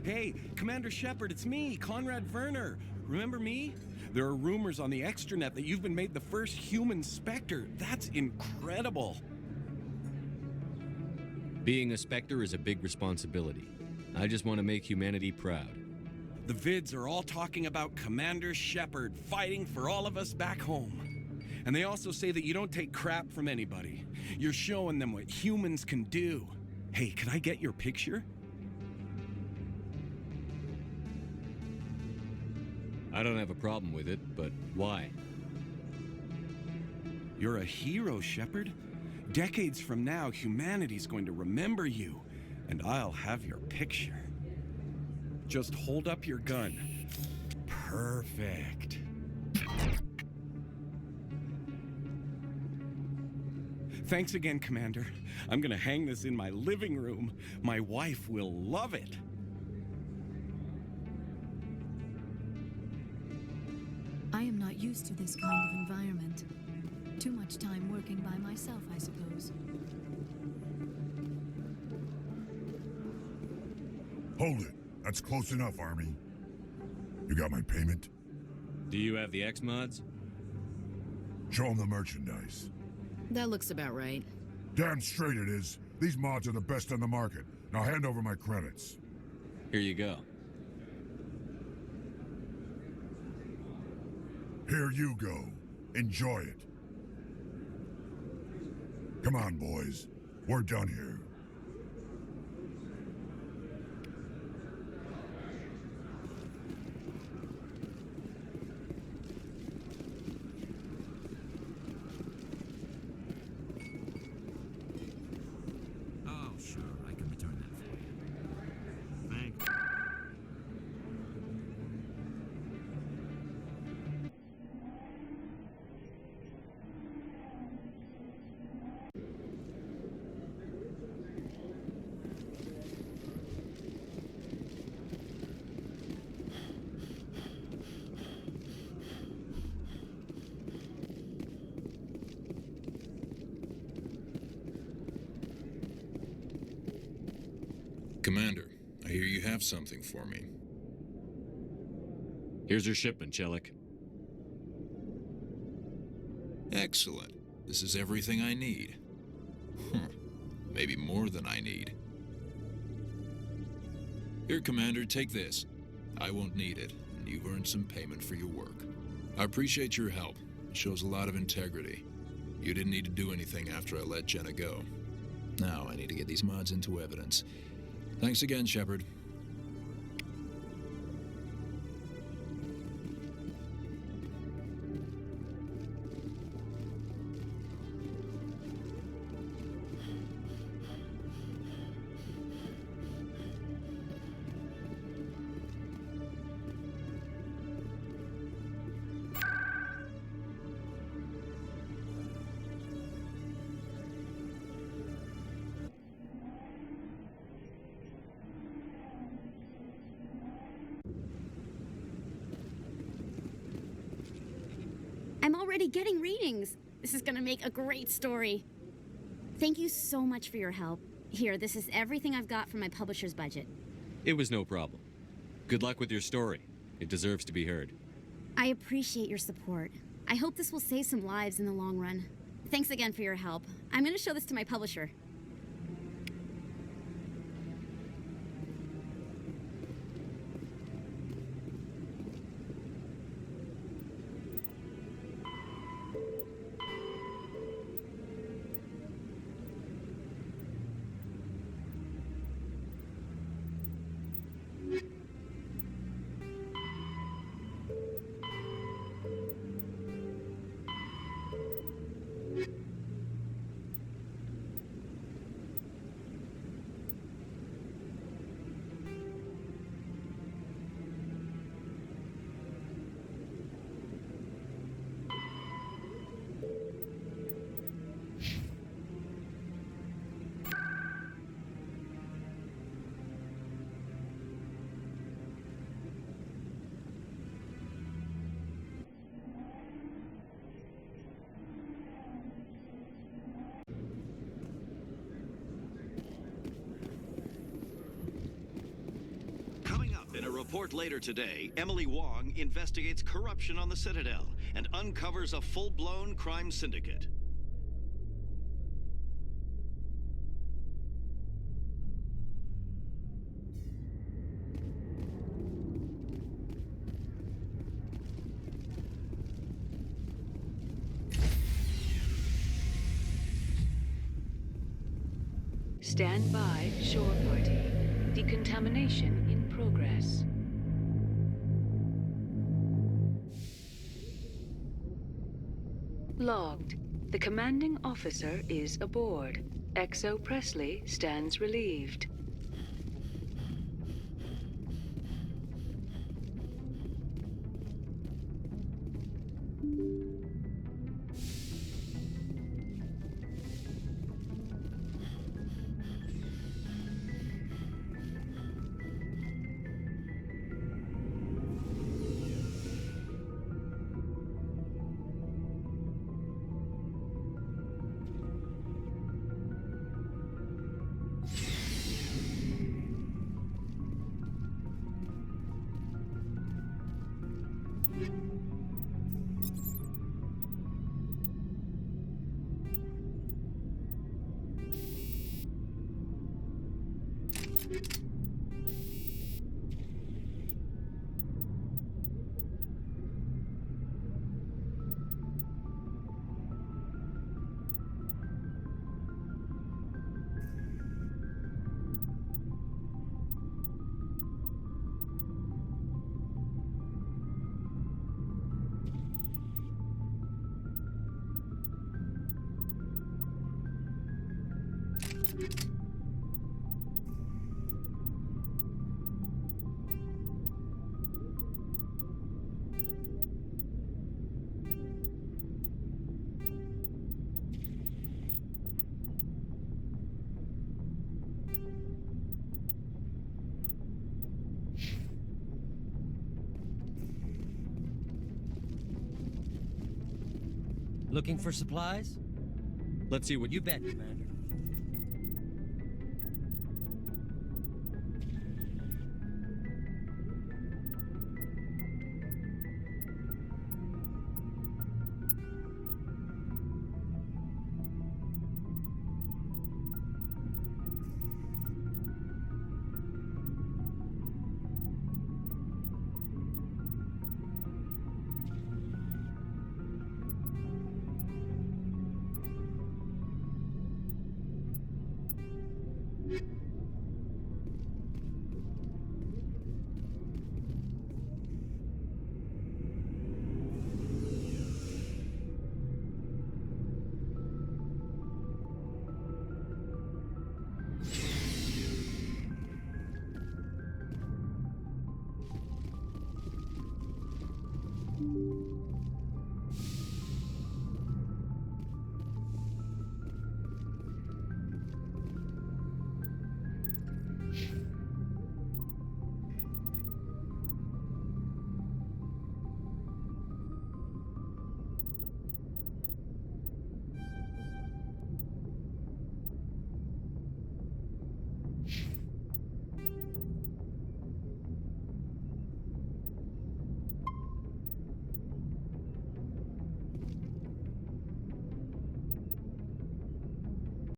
Hey, Commander Shepard, it's me, Conrad Werner. Remember me? There are rumors on the extranet that you've been made the first human Spectre. That's incredible. Being a Spectre is a big responsibility. I just want to make humanity proud. The vids are all talking about Commander Shepard fighting for all of us back home. And they also say that you don't take crap from anybody. You're showing them what humans can do. Hey, can I get your picture? I don't have a problem with it, but why? You're a hero, Shepard. Decades from now, humanity's going to remember you, and I'll have your picture. Just hold up your gun. Perfect. Thanks again, Commander. I'm gonna hang this in my living room. My wife will love it. I am not used to this kind of environment. Too much time working by myself, I suppose. Hold it. That's close enough, Army. You got my payment? Do you have the X mods? Show them the merchandise. That looks about right. Damn straight it is. These mods are the best on the market. Now hand over my credits. Here you go. Here you go. Enjoy it. Come on, boys. We're done here. Oh, sure. I can return that for you. Thanks. Commander, I hear you have something for me. Here's your shipment, Chelik. Excellent. This is everything I need. Maybe more than I need. Here, Commander, take this. I won't need it, and you've earned some payment for your work. I appreciate your help. It shows a lot of integrity. You didn't need to do anything after I let Jenna go. Now I need to get these mods into evidence. Thanks again, Shepard. I'm already getting readings. This is gonna make a great story. Thank you so much for your help. Here, this is everything I've got from my publisher's budget. It was no problem. Good luck with your story. It deserves to be heard. I appreciate your support. I hope this will save some lives in the long run. Thanks again for your help. I'm gonna show this to my publisher. In a report later today, Emily Wong investigates corruption on the Citadel and uncovers a full-blown crime syndicate. Stand by, shore party. Decontamination in progress. Logged. The commanding officer is aboard. XO Presley stands relieved. Looking for supplies? Let's see what you bet, Commander.